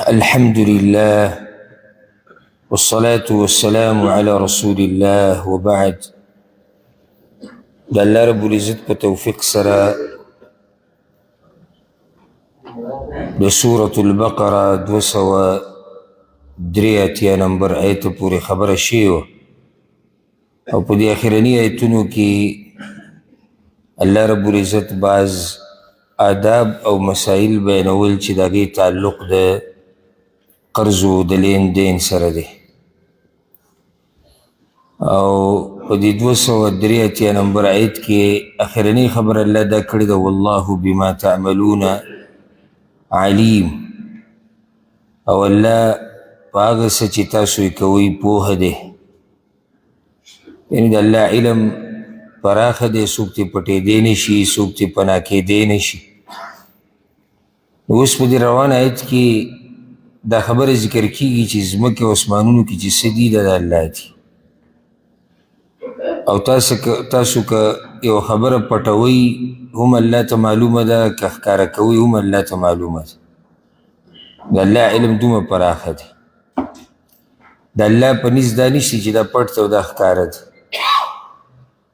الحمد لله والصلاة والسلام على رسول الله وبعد. د الله رب العزت په توفیق سره د سورة البقره 283 نمبر آیت پورې خبره شوې وه او په دې اخرني آیتونو کې الله رب العزت بعض آداب او مسائل بیانول چې د هغې تعلق د قرض و د لین دین سره دی او په دې 283 نمبر آیت کې اخرنی خبر الله دا کړې ده والله بما تعملون علیم او الله په هغه څه چې تاسو یې کوئ پوهه دی یعنې د الله علم پراخه دی څوک ترې پټېدی نه شي څوک ترې پناه کېدی نه شي اوس په دې روان آیت کې دا خبره ذکر کیږي چې ځمکې او اسمانونو کې چې څه دي د الله دي او تاسو که یو خبره پټوئ هم الله ته معلومه ده که ښکاره کوئ هم الله ته معلومه ده د الله علم دومره پراخه دی د الله په نزد دا نشته چې دا پټ ده او دا ښکاره ده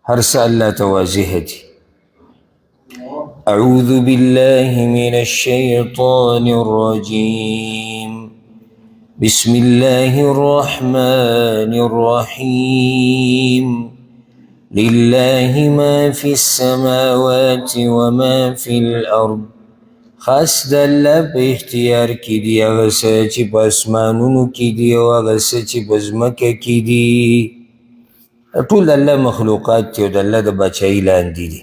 هر څه الله ته واضح دي أعوذ بالله من الشيطان الرجيم بسم الله الرحمن الرحيم لله ما في السماوات وما في الأرض خاص د الله په اختیار کې دي هغه څه چې په اسمانونو کې دي او هغه څه چې په ځمکه کې دي ټول د الله مخلوقات دي او د الله د بادشاهۍ لاندې دي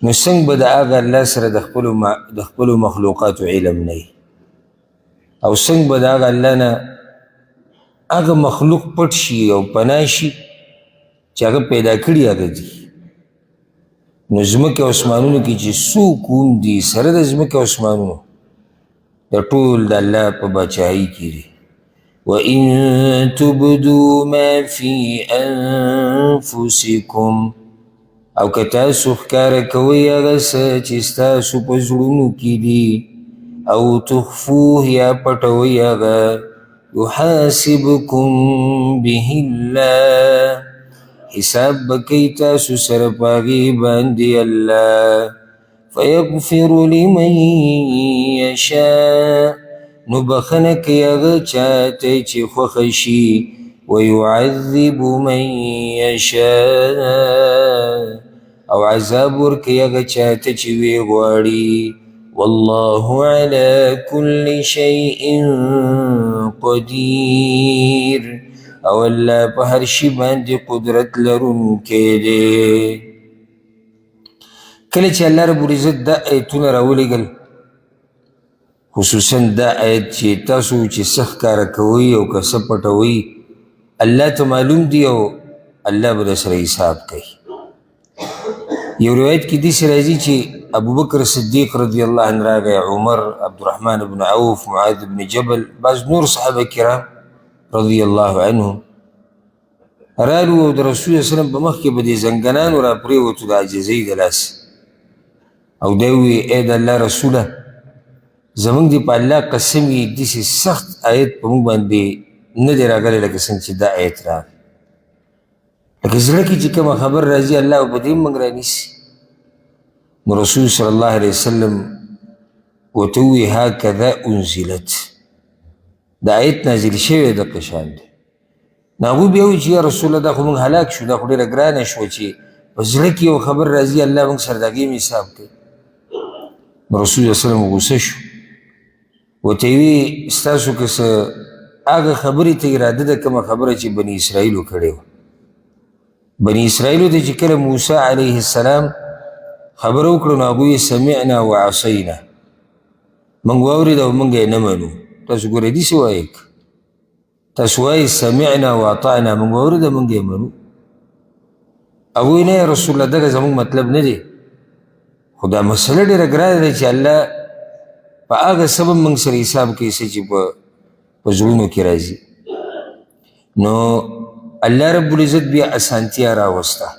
نو څنګه به د هغه الله سره د خپلو مخلوقاتو علم نه وي او څنګه به د هغه الله نه هغه مخلوق پټ شي او پناه شي چې هغه پیدا کړي هغه دي نو ځمکې او اسمانونو کې چې څوک هم دي سره د ځمکې او اسمانونو د ټول د الله په بادشاهۍ کې دي وَإِن تُبْدُوا مَا فِي أَنفُسِكُمْ او که تاسو ښکاره کوئ هغه څه چې ستاسو په زړونو کې دي او تخفوه یا پټوئ هغه یحاسبکم به الله حساب به کوي تاسو سره په هغې باندې الله فیغفر لمن یشاء نو بخنه کوي هغه چاته چې خوښه شي ویعذب من یشاء او عذاب ورکوي هغه چاته چې ویې غواړي والله على كل شيء قدير او الله په هر شي باندې قدرت لرونکی دی کله چې الله رب العزت دا آیتونه راولېږل خصوصا دا آیت چې تاسو چې څه ښکاره کوئ او که څه پټوئ الله ته معلوم دی او الله به در سره حساب کوي یو روایت کې داسې راځي چې ابوبکر صدیق رضی الله عنه راغی عمر عبدالرحمن بن عوف معاذ بن جبل بعض نور صحابه کرام رضی الله عنهم رالو او د رسول صلی وسلم په مخ کې به دې زنګنانو را پرېوتو د عاجزۍ د لاسه او دی ووی ای د الله رسوله زموږ دې په الله قسم وي داسې سخت آیت په موږ باندې نه دی راغلی لکه څنګه چې دا آیت راغی لکه زړه کې چې کومه خبر راځي الله په دې موږ رانیسي نو رسول صلی الله علیه وسلم ورته ووایي هکذا انزلت دا آیت نازل شوی د قشان دی نو هغوی بیا وایي چې یا رسول الله دا خو موږ هلاک شو دا خو ډېره ګرانه شوه چې په زړه کې یو خبر راځي الله موږ سره د هغې هم حساب کوي نو رسول صلی وسلم غوسه شو ورته یې وایي ستاسو که څه هغه خبرې ته اراده ده کومه خبره چې بني اسرائیلو کړې وه بني اسرائیلو ته چې کله موسی علیه السلام خبره وکړه نو هغوی سمعنا وعصینا موږ واورېد او موږ یې نه منو تاسو ګورئ داسې وایئ تاسو وایئ سمعنا واطعنا موږ واورېد او موږ یې منو هغوی نه یا رسول الله دغه زموږ مطلب نه دی خو دا مسله ډېره ګرانه ده چې الله په هغه سبب موږ سره حساب کوي څه چې په زړونو کې راځي نو الله رب العزت بیا اسانتیا راوسته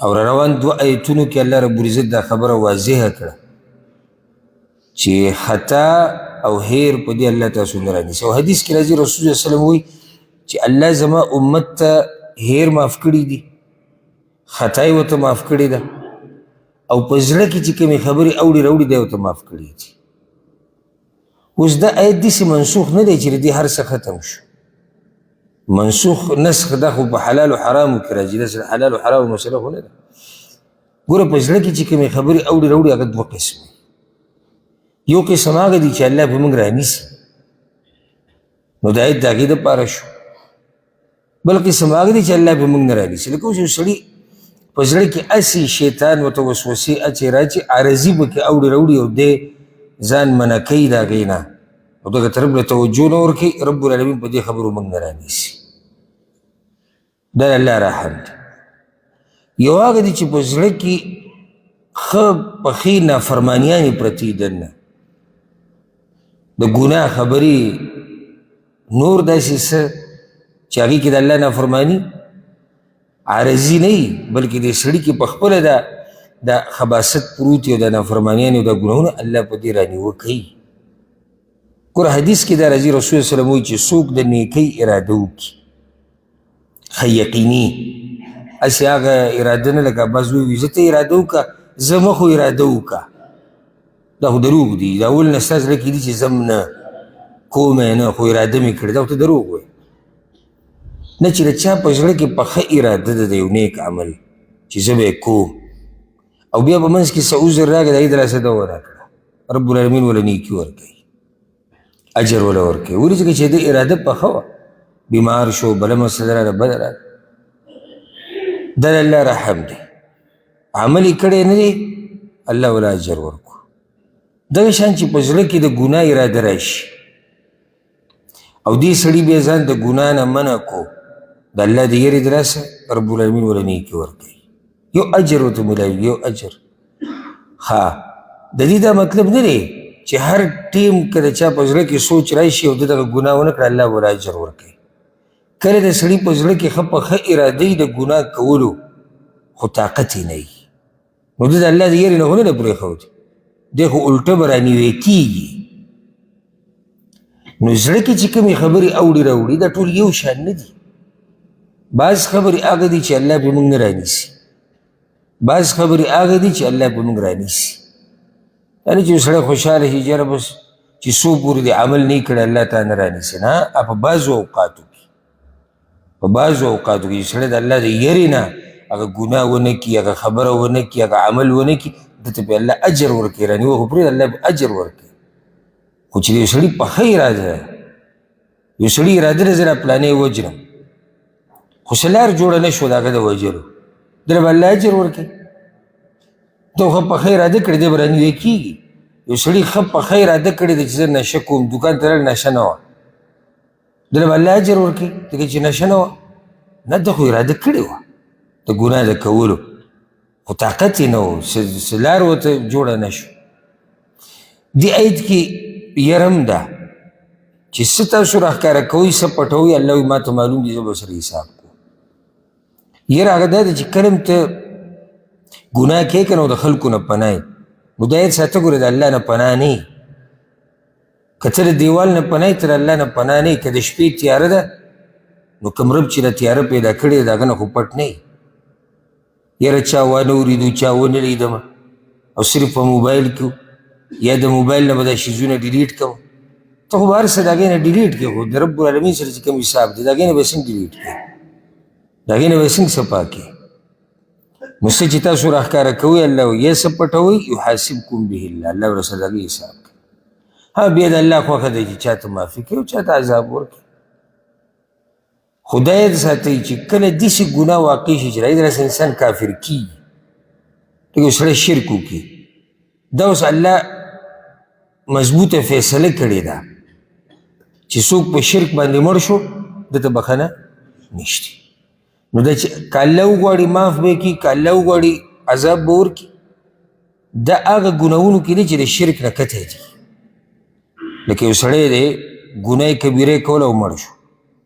او روان دو آیتونو کې الله رب العزت دا خبره واضحه کړه چې خطا او هیر په دې الله تاسو نه رانیسي. او حدیث کې راځي رسول الله صلی الله علیه وسلم وایي چې الله زما امت ته هیر معاف کړي دي، خطا یې ورته معاف کړې ده، او په زړه کې چې کومې خبرې اوړي راوړي دی ورته معاف کړي دي. اوس دا آیت داسې منسوخ نه دی چې د دې هر څه ختم شو. منسوخ نسخ دا خو په حلال و حرامو کې راځي، داسې حلال و حرامو مسله خو نه ده. ګوره په زړه کې چې کومې خبرې اوړي راوړي هغه دوه قسم. یو قسم هغه دي چې الله په موږ رانیسي، نو دا آیت د هغې دپاره شو. بل قسم هغه دي چې الله په موږ نه رانیسي. لکه اوس یو سړي په زړه کې هسې شیطان ورته وسوسې اچې راچې عارضي پکې اوړي راوړي او دی ځان منع کوي د هغې نه او دغه طرف له توجه نه ورکوي، رب العالمین په دې خبرو موږ نه رانیسي. دا د الله رحم دی. یو هغه دی چې په زړه کې ښه پخې نافرمانیانې پرتې دننه، د ګناه خبرې نور داسې څه چې هغې کې د الله نافرماني عارضي نه وي، بلکې د سړي کې په خپله د خباست پروت وي او د نافرمانیانې او د ګناهونه الله په دې رانیوه کوي. ګوره حدیث کې دا راځي رسول الله صلی الله علیه وسلم وایي چې څوک د نیکۍ اراده وکړي ښه یقیني، هسې هغه اراده نه لکه بعض وایي زه ته اراده وکړه زه مه خو اراده وکړه، دا خو دروغ دي. د اول نه ستا زړه کې دي چې زه نه کوم نه خو اراده مې کړې، دا ورته دروغ وایي. نه چې د چا په زړه کې پخه اراده ده د یو نیک عمل چې زه به یې کوم او بیا په منځ کې څه عذر راغی د هغې دلاسه دوا راکړه، رب العالمین وله نیکي ورکوي، اجر وله ورکوي. ولې ځکه چې د اراده پخه وه، بیمار شو، بله مسله راغله، بده راغله. دا د الله رحم دی. عمل یې کړی نه دی، الله وله اجر ورکو. دغه شان چې په زړه کې د ګناه اراده راشي او دې سړي بیا ځان د ګناه نه منع کو د الله د یېرې د لاسه، رب العالمین وله نیکي ورکوي، یو اجر ورته ملاوي، یو اجر. ښه د دې دا مطلب نه دی چې هر ټیم که د چا په زړه کې سوچ راشي او د دغه ګناه ونه کړه الله وله اجر ورکوي. کله د سړي په زړه کې ښه په ښه اراده د ګناه کولو خو طاقت یې نه وي، نو ده د الله د یېرې نه خو نه ده پرېښودی، دی خو الټه به رانیوی کېږي. نو زړه کې چې کومې خبرې اوړي راوړي دا ټول یو شان نه دي. بعض خبرې هغه دي چې الله پې موږ نه رانیسي، بعض خبرې هغه دي چې الله پې موږ رانیسي. دا نه چې یو سړی خوشحاله شي یاره بس چې څو پورې د عمل نه یې کړی الله تعالی نه رانیسي. نه، په بعضو اوقاتو کې، په بعضو اوقاتو کې چې سړی د الله د یېرې نه هغه ګناه ونه کړي، هغه خبره ونه کړي، هغه عمل ونه کړي، ده ته پې الله اجر ورکوي، رانیوه خو پرېږده الله پې اجر ورکوي. خو چې د یو سړي په ښه اراده ده، یو سړي اراده ده زه را پلانې وجرم خو څه لار جوړه نه شوه د هغه د وجلو، دله به الله اجر ورکوي. ته خو په ښه اراده کړې دی به رانیوی کېږي. یو سړي ښه په ښه اراده کړې دی چې زه نشه کوم، دوکان ته لاړ نشه نه وه، دله به الله اجر ورکوي ځکه چې نشه نه وه. نه ده خو اراده کړې وه د ګناه د کولو، خو طاقت یې نه و، څه لار ورته جوړه نه شو. دې آیت کې یرم ده چې څه تاسو راښکاره کوئ څه پټوئ، الله وایي ما ته معلوم دي زه به سره حساب کوم. یره هغه دا ده چې کله ته ګناه کوې که نه د خلکو نه پناه یې، نو دا آیت ساته ګوره د الله نه پناه نه یې. که ته د دیوال نه پناه یې ته د الله نه پناه نه یې. که د شپې تیاره ده نو کوم رب چې د تیاره پیدا کړې د هغه نه خو پټ نه یې. یاره چا وانه اورېدو چا ونه لیدمه او صرف په موبایل کې یا د موبایل نه به دا شیزونه ډیلیټ کوم، ته خو به هر څه د هغې نه ډیلیټ کړې، خو د رب العالمین سره چې کوم حساب دی د هغې نه به څنګه ډیلیټ کړې، د هغې نه به څنګه صفا کړې. نو څه چې تاسو راښکاره کوئ الله وایي یا څه پټوئ یحاسبکم به الله، الله به سره د هغې حساب کوي. ها بیا د الله خوښه دی چې چا ته معافي کوي او چا ته عذاب ورکړي. خدای د ساتئ چې کله داسې ګناه واقع شي چې د هغې دلاسه انسان کافر کېږي، لکه یو سړی شرک وکړي، دا اوس الله مضبوطه فیصله کړې ده چې څوک په شرک باندې مړ شو دته بخښنه نشته. نو دا چې که الله وغواړي معاف به یې کړي، که الله وغواړي عذاب به ورکړي. دا هغه ګناهونو کې دی چې د شرک نه کتی دي. لکه یو سړی دی ګناه کبیره یې کوله او مړ شو،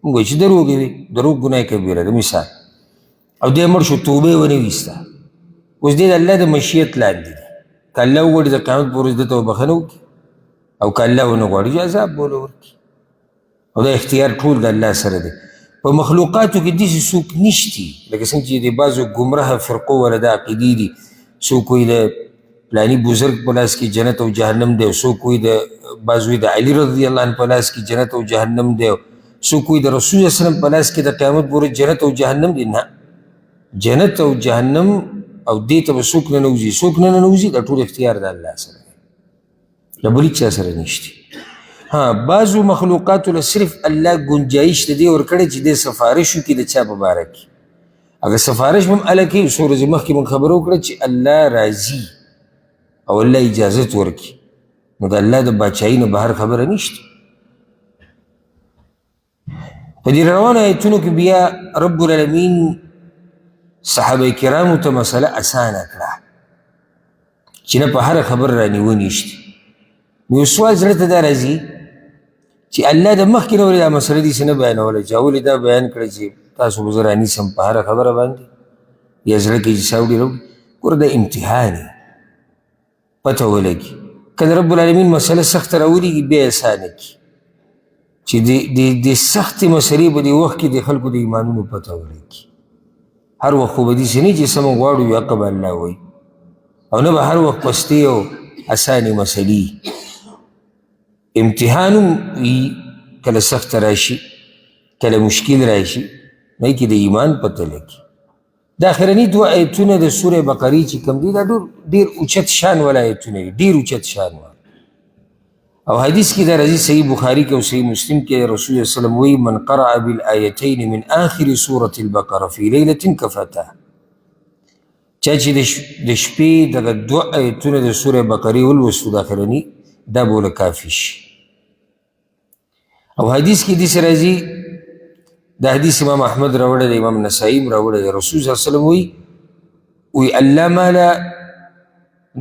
موږ وایو چې دروغ یې وي، دروغ ګناه کبیره ده مثال، او دی مړ شو توبه یې ونه ویسته، اوس دی د الله د مشیت لاندې دی. که الله وغواړي د قیامت په ورځ ده ته به بښنه وکړي، او که الله ونه غواړي عذاب به ورکړي او دا اختیار ټول د الله سره دی په مخلوقاتو کې داسې څوک نشتي لکه څنګه چې د بعضو ګمراه فرقو والا دا عقیدې دي څوک وایي د فلاني بزرګ په لاس کې جنت او جهنم دی او څوک وایي د بعض وایي د علي رضی الله عنه په لاس کې جنت او جهنم دی څوک وایي د رسول الله وسلم په لاس کې د قیامت پورې جنت او جهنم دی نه جنت او جهنم او دې ته به څوک نه نوځي څوک نه نوځي دا ټول اختیار د الله سره دی د بل چا سره نشته ها بعضو مخلوقاتو له صرف الله گنجایش د دې ورکړی چې دې سفارش وکړي د چا په باره کې اگر سفارش به هم هله کوي څو ورځې مخکې موږ خبره وکړه چې الله راضي او الله اجازت ورکړي نو د الله د باچایي نه بهر خبره نشته په دې روانو ایتونو کې بیا رب العالمین صحابه کرامو ته مسله اسانه کړه چې نه په هره خبره رانیونې شته نو یو سوال زړه ته دا راځي چې الله د مخکې نه ولې دا مسله داسې نه بیانوله چې اول یې دا بیان کړه چې تاسو به زه رانیسم په هره خبره باندې یا زړه کې چې ساوډي راوړي ګوره دا امتحان یې پته ولګي کله رب العالمین مسله سخته راولېږي بیا یې اسانه کړي چې د سختې مسلې په دې وخت کې د خلکو د ایمانونو پته ولګي هر وخت خو به داسې نه چې سمه غواړو یو حق به الله وایي او نه به هر وخت پستې او اسانې مسلې امتحان هم وي کله سخته راشي کله مشکل راشي نه کې د ایمان پته لګي دا اخرني دوه ایتونه د سورې بقرې چې کوم دي دا ډېر اوچت شان والا ایتونه دي ډېر اوچت شان والا او حدیث کې دا راځي صحیح بخاري کې او صحیح مسلم کې رسول الله صلی الله علیه وسلم وایي من قرأ بالآیتین من آخر سورة البقرة فی لیلة کفتها چا چې د شپې دغه دوه ایتونه د سورې بقرې ولوستو د اخرني دا به له کافي شي او حدیث کې داسې راځي دا حدیث امام احمد راوړی دی امام نسائی هم راوړی دی رسول صلی الله علیه وسلم وایي الله ماله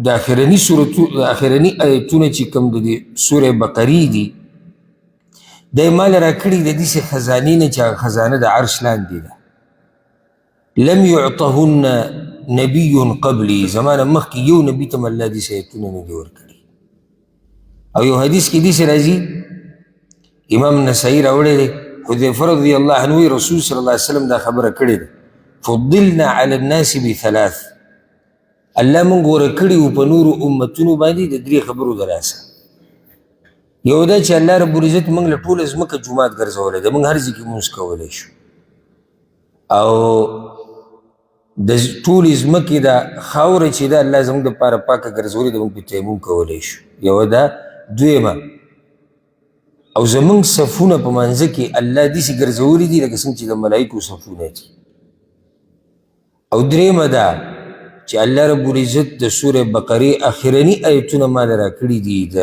د اخرني ایتونه چې کوم د سورې بقرې دي دی ماله راکړي د داسې خزانې نه چې هغه خزانه د عرش لاندې ده لم یعطهن نبی قبلی زمانه مخکې یو نبي ته م الله داسې ایتونه نه دي ورکړي او یو حدیث کې داسې راځي امام نسائی راوړی دی حذیفه رضی الله عنه رسول صلی الله علیه وسلم دا خبره کړې ده فضلنا علی الناس بثلاث الله مونږ غوره کړي وو په نورو امتونو باندې د درې خبرو د لاسه یو دا چې الله رب العزت مونږ له ټوله ځمکه جومات ګرځولی ده مونږ هر ځای کې لمونځ کولی شو او د ټولې ځمکې دا خاوره چې ده الله زموږ دپاره پاکه ګرځولې ده مونږ په تیمم کولی شو یوه دا دویمه او زمونږ صفونه په منځه کې الله داسې ګرځولي دي لکه څنګه چې د ملایکو صفونه دي او درېیمه ده چې الله رب العزت د سورې بقرې اخرني ایتونه ماله راکړي دي د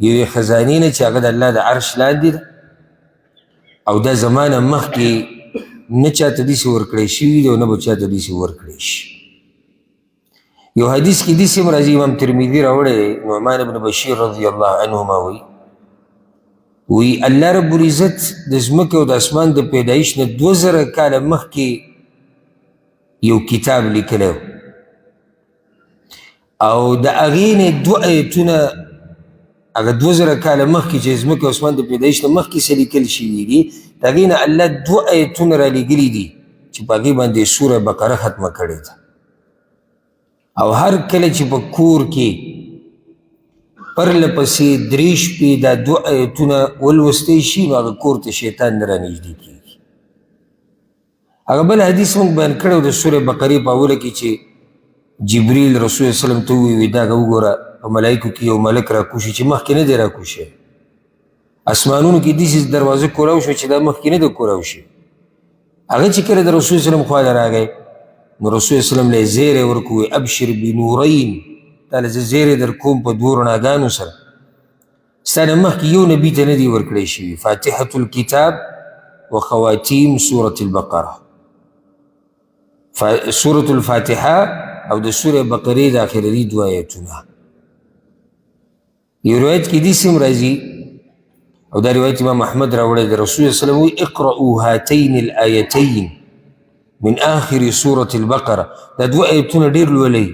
یوې خزانې نه چې هغه د الله د عرش لاندې ده او دا زمانه مخکې نه چاته داسې ورکړی شوي دي او نه به چاته داسې ورکړی شي یو حدیث کې داسې هم راځي امام ترمذي راوړی دی نعمان بن بشیر رضی الله عنهما وی الله رب العزت د ځمکې او د اسمان د پیدایش نه 2000 کاله مخکې یو کتاب لیکلی او د هغې نه دوه ایتونه هغه 2000 کاله مخکې چې ځمکې او اسمان د پیدایش نه مخکې څه لیکل شوي دي د هغې نه الله دوه ایتونه رالیږلي دي چې په هغې باندې سوره بقره ختمه کړې ده او هر کله چې په کور کې پرله پسې 3 شپې دا دوه ایتونه ولوستی شي نو هغه کور ته شیطان نه رانږدې کېږي هغه بل حدیث موږ بیان کړی د سورې بقرې په اوله کې چې جبریل رسول الله وسلم ته وویل دا وګوره په ملایکو کې یو ملک راکوشي چې مخکې نه دی راکوشی اسمانونو کې داسې دروازه کولاو شو چې دا مخکې نه دی کولاو شي هغه چې کله د رسول وسلم خواله راغی نو رسول وسلم له یې زیری ورکوي ابشر بنورین تا له زه زیری در کوم په 2 رڼاګانو سره ستا نه مخکې یو نبي ته نه دي ورکړی شوي فاتحة الکتاب و خواتیم سورة البقره سورة الفاتحه او د سورې بقرې د اخرني 2 ایتونه یو روایت کې داسې هم راځي او دا روایت امام احمد راوړی د رسول الله صلی الله علیه وسلم وایي اقرأوا هاتین الآیتین من آخر سورة البقره دا 2 ایتونه ډېر لولئ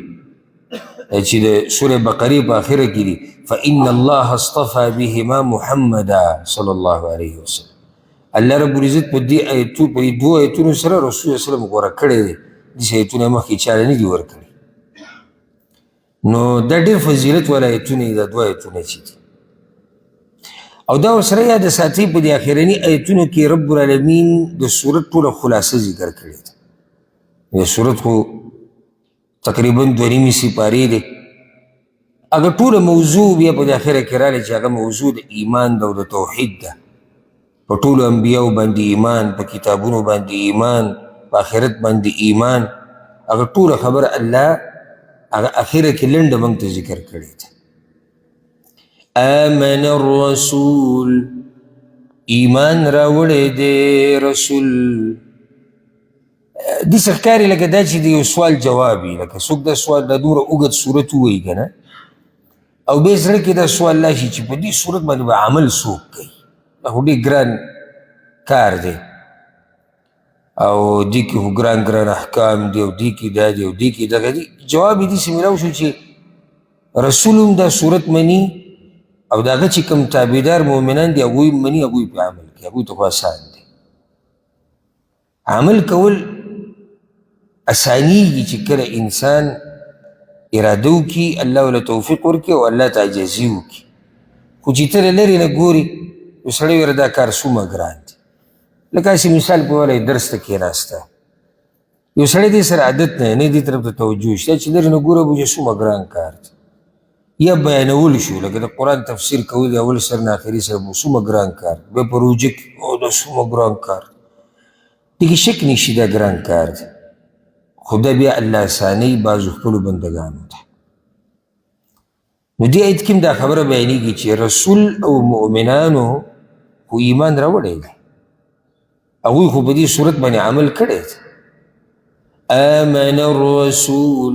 چې د سورې بقرې په آخره کې دي فإن الله اصطفى بهما محمدا صلی الله علیه وسلم. الله رب العزت په دې دوه آیتونو سره رسول الله وسلم غوره کړی دی. داسې آیتونه مخکې چاله نه دي ورکړي. نو دا ډېر فضیلت والا آیتونه دي دا دوه آیتونه چې دي. او دا ورسره یاد ساتئ په دې اخرني آیتونو کې رب العالمین د صورت ټوله خلاصه ذکر کړې ده. د صورت خو تقریبا دوه نیمې سپارې دی. هغه ټوله موضوع بیا په دې اخره کې راغلی چې هغه موضوع د ایمان ده او د توحید ده. په ټولو انبیاو باندې ایمان، په کتابونو باندې ایمان، په آخرت باندې ایمان. هغه ټوله خبره الله هغه اخره کې لنډه موږ ته ذکر کړې ده. آمن الرسول، ایمان راوړی دی رسول. داسې ښکاري لکه دا چې د یو سوال جواب وي، لکه څوک دا سوال دا دومره اوږد صورت ووایي که نه، او بیا زړه کې دا سوال راشي چې په دې صورت باندې به عمل څوک کوي. دا خو ډېر ګران کار دی او دې کې خو ګران احکام دي او دې کې دا دي او دې کې دغه دي. جواب یې داسې میلاو شو چې رسول هم دا صورت مني او د هغه چې کوم تابعدار مؤمنان دي هغوی مني، هغوی پې عمل کوي. هغوی ته خو اسان دی عمل کول. اسانیږي چې کله انسان اراده وکړي، الله ورله توفیق ورکړي او الله ته عاجزي وکړي. خو چې ته له لرې نه ګوري یو سړی ویره دا کار څومره ګران دی. لکه هسې مثال په ولی درس ته کېناسته، یو سړی دې سره عادت نه نه دې طرف ته توجه شته چې لرې نه ګوره به څومره ګران کار دی. یا بیانول شو لکه د قرآن تفسیر کول د اول سر نه آخري سره به څومره ګران کار، بیا په روژه کې او دا څومره ګران کار. دې کې شک نشي دا ګران کار دی، خو دا بیا الله اسانوي بعضو خپلو بندګانو ته. نو دې آیت کې هم دا خبره بیانېږي چې رسول او مؤمنانو خو ایمان راوړی دی، هغوی خو په دې صورت باندې عمل کړی دی. آمن الرسول،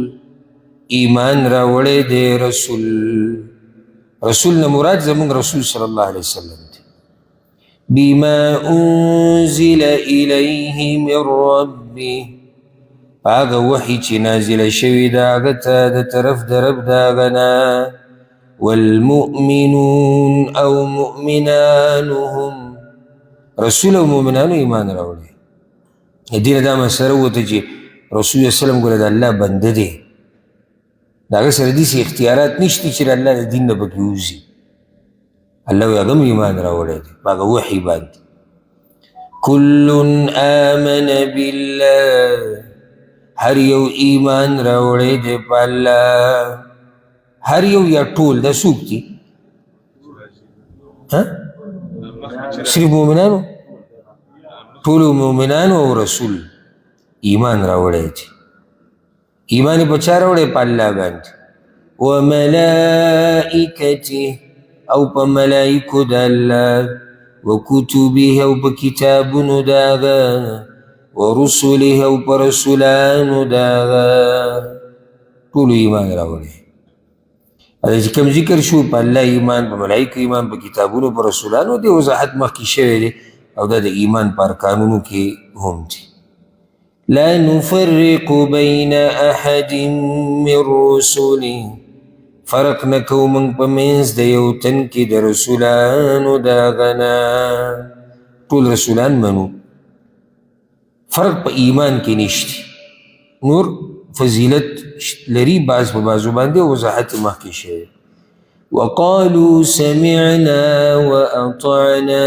ایمان راوړی دی رسول. رسول نه مراد زمونږ رسول صلی الله علیه وسلم دی. بما انزل الیه من ربه، هغه وحی چې نازله شوي د هغه ته د طرف د رب د هغه نه. والمؤمنون او مؤمنانو هم، رسول او مؤمنانو ایمان راوړی. دې نه دا مسله ووته چې رسول الله وسلم ګوره د الله بنده دی، د هغه سره داسې اختیارات نشته چې د الله د دین نه پکې وځي. الله وایي هغه هم ایمان راوړی دی په هغه وحي باندې. کل آمن بالله، هر یو ایمان راوړی دی په الله. هر یو یا ټول دا څوک دي؟ صرف مؤمنانو؟ ټولو مؤمنانو او رسول ایمان راوړی دی. ایمان یې په چا راوړی؟ په الله باندې. وملائکته، او په ملائکو د الله. وکتبه، او په کتابونو د هغه. ورسله، او په رسولانو د هغه. ټولو ایمان راوړی. دا چې کوم ذکر شو په الله ایمان، په ملائکو ایمان، په کتابونو، په رسولانو، دې وضاحت مخکې شوی دی او دا د ایمان په ارکانونو کې هم دي. لا نفرق بین احد من رسله، فرق نه کوو موږ په منځ د یو تن کې د رسولانو د هغه نه. ټول رسولان منو، فرق په ایمان کې نشته. نور فضیلت لري بعض په بعضو باندې، وضاحت مخکې شوی. وقالوا سمعنا واطعنا،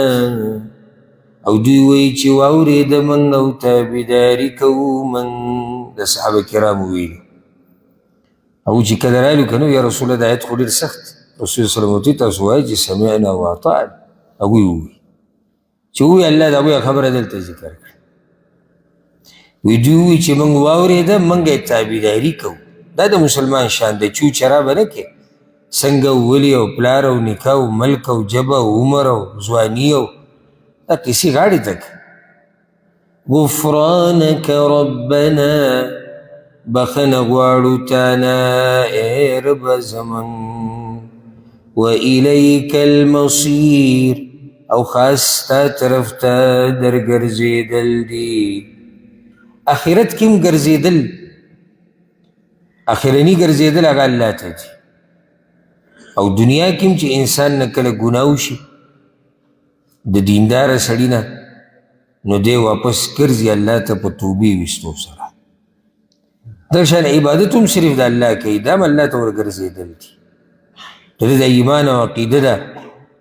او دوی وایي چې واورېده موږ او تابعداري کوو موږ. د صحابه کرامو ویلي او چې کله رالو که نو یا رسول الله د آیت خو ډېر سخت، رسول صلی الله علیه وسلم تاسو وایي چې سمعنا واطعنا، هغوی ووایي چې ووایي الله د هغوی خبره دلته ذکر کړه. وی دوی وایي چې موږ واورېده موږ یې تابعداري کوو. دا د مسلمان شان دی، چو چرا به نه کوې. څنګه ولي او پلار او نکاح او ملک او جبه او عمر او ځواني او دا کسی غاړې تک. غفرانک ربنا، بخنه غواړو تانا ای رب زمن. والیک المصیر، او خاص تا طرف ته درګرځېدل دي. آخرت کې هم ګرځېدل اخرنی ګرځېدل هغه الله ته دي او دنیا کې هم چې انسان نه کله ګناه وشي د دینداره سړي نه نو دی واپس ګرځي الله ته په توبې ویستو سره دا شان عبادت هم صرف د الله کوي دا هم الله ته ورګرځېدل دي د دې د ایمان او عقیده ده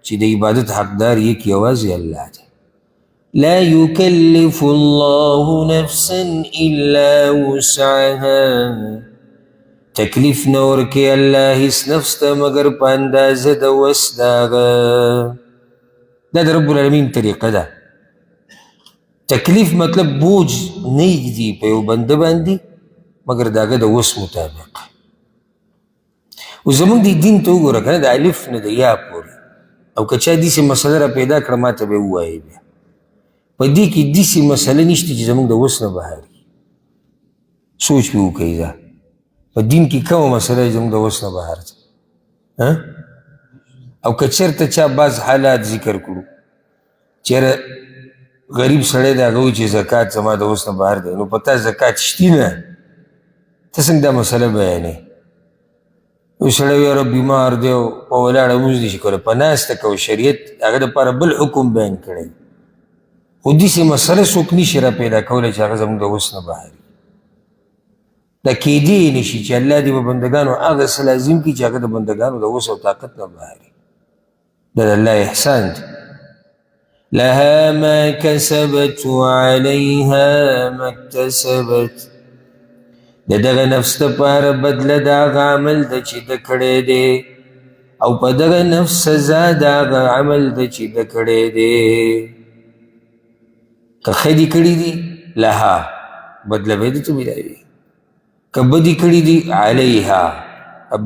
چې د عبادت حقدار یک یوازې الله دی لا يكلف الله نفسا إلا وسعها تکلیف نه ورکوي الله هیڅ نفس ته مګر په اندازه د وس د هغه دا د رب العالمین طریقه ده تکلیف مطلب بوج نه ږدي په یو بنده باندې مګر د هغه د وس مطابق اوس زموږ دې دین ته وګوره که نه د الف نه د یا پورې او که چا داسې مسله را پیدا کړه ما ته به یې ووایي بیا په دې کې داسې مسله نشته چې زموږ د وس نه بهر وي سوچ پې وکړئ دا په دین کې کومه مسله زموږ د وس نه بهر ده او که چېرته چا بعض حالات ذکر کړو چېرې غریب سړی دی هغه وایي چې زکات زما د وس نه بهر دی نو په تا زکات شتي نه ته څنګه دا مسله بیانوې یو سړی وایي یاره بیمار دی او په ولاړه لمونځ نشي کولی په ناسته که شریعت هغه دپاره بل حکم بیان کړی خو داسې مسله څوک نشي را پیدا کولی چې هغه زموږ د وس نه بهر وي دا کیدی نشي چې الله دې په بندګانو هغه څه لازم کړي چې هغه د بندګانو د وس او طاقت نه بهر وي دا د الله احسان دی لها ما كسبت وعليها ما اكتسبت د دغه نفس دپاره بدله د هغه عمل ده چې ده کړی دی او په دغه نفس سزا د هغه عمل ده چې ده کړی دی که ښه دي کړي دي لها بدله به یې درته میلاوي که بدي کړي دي علیها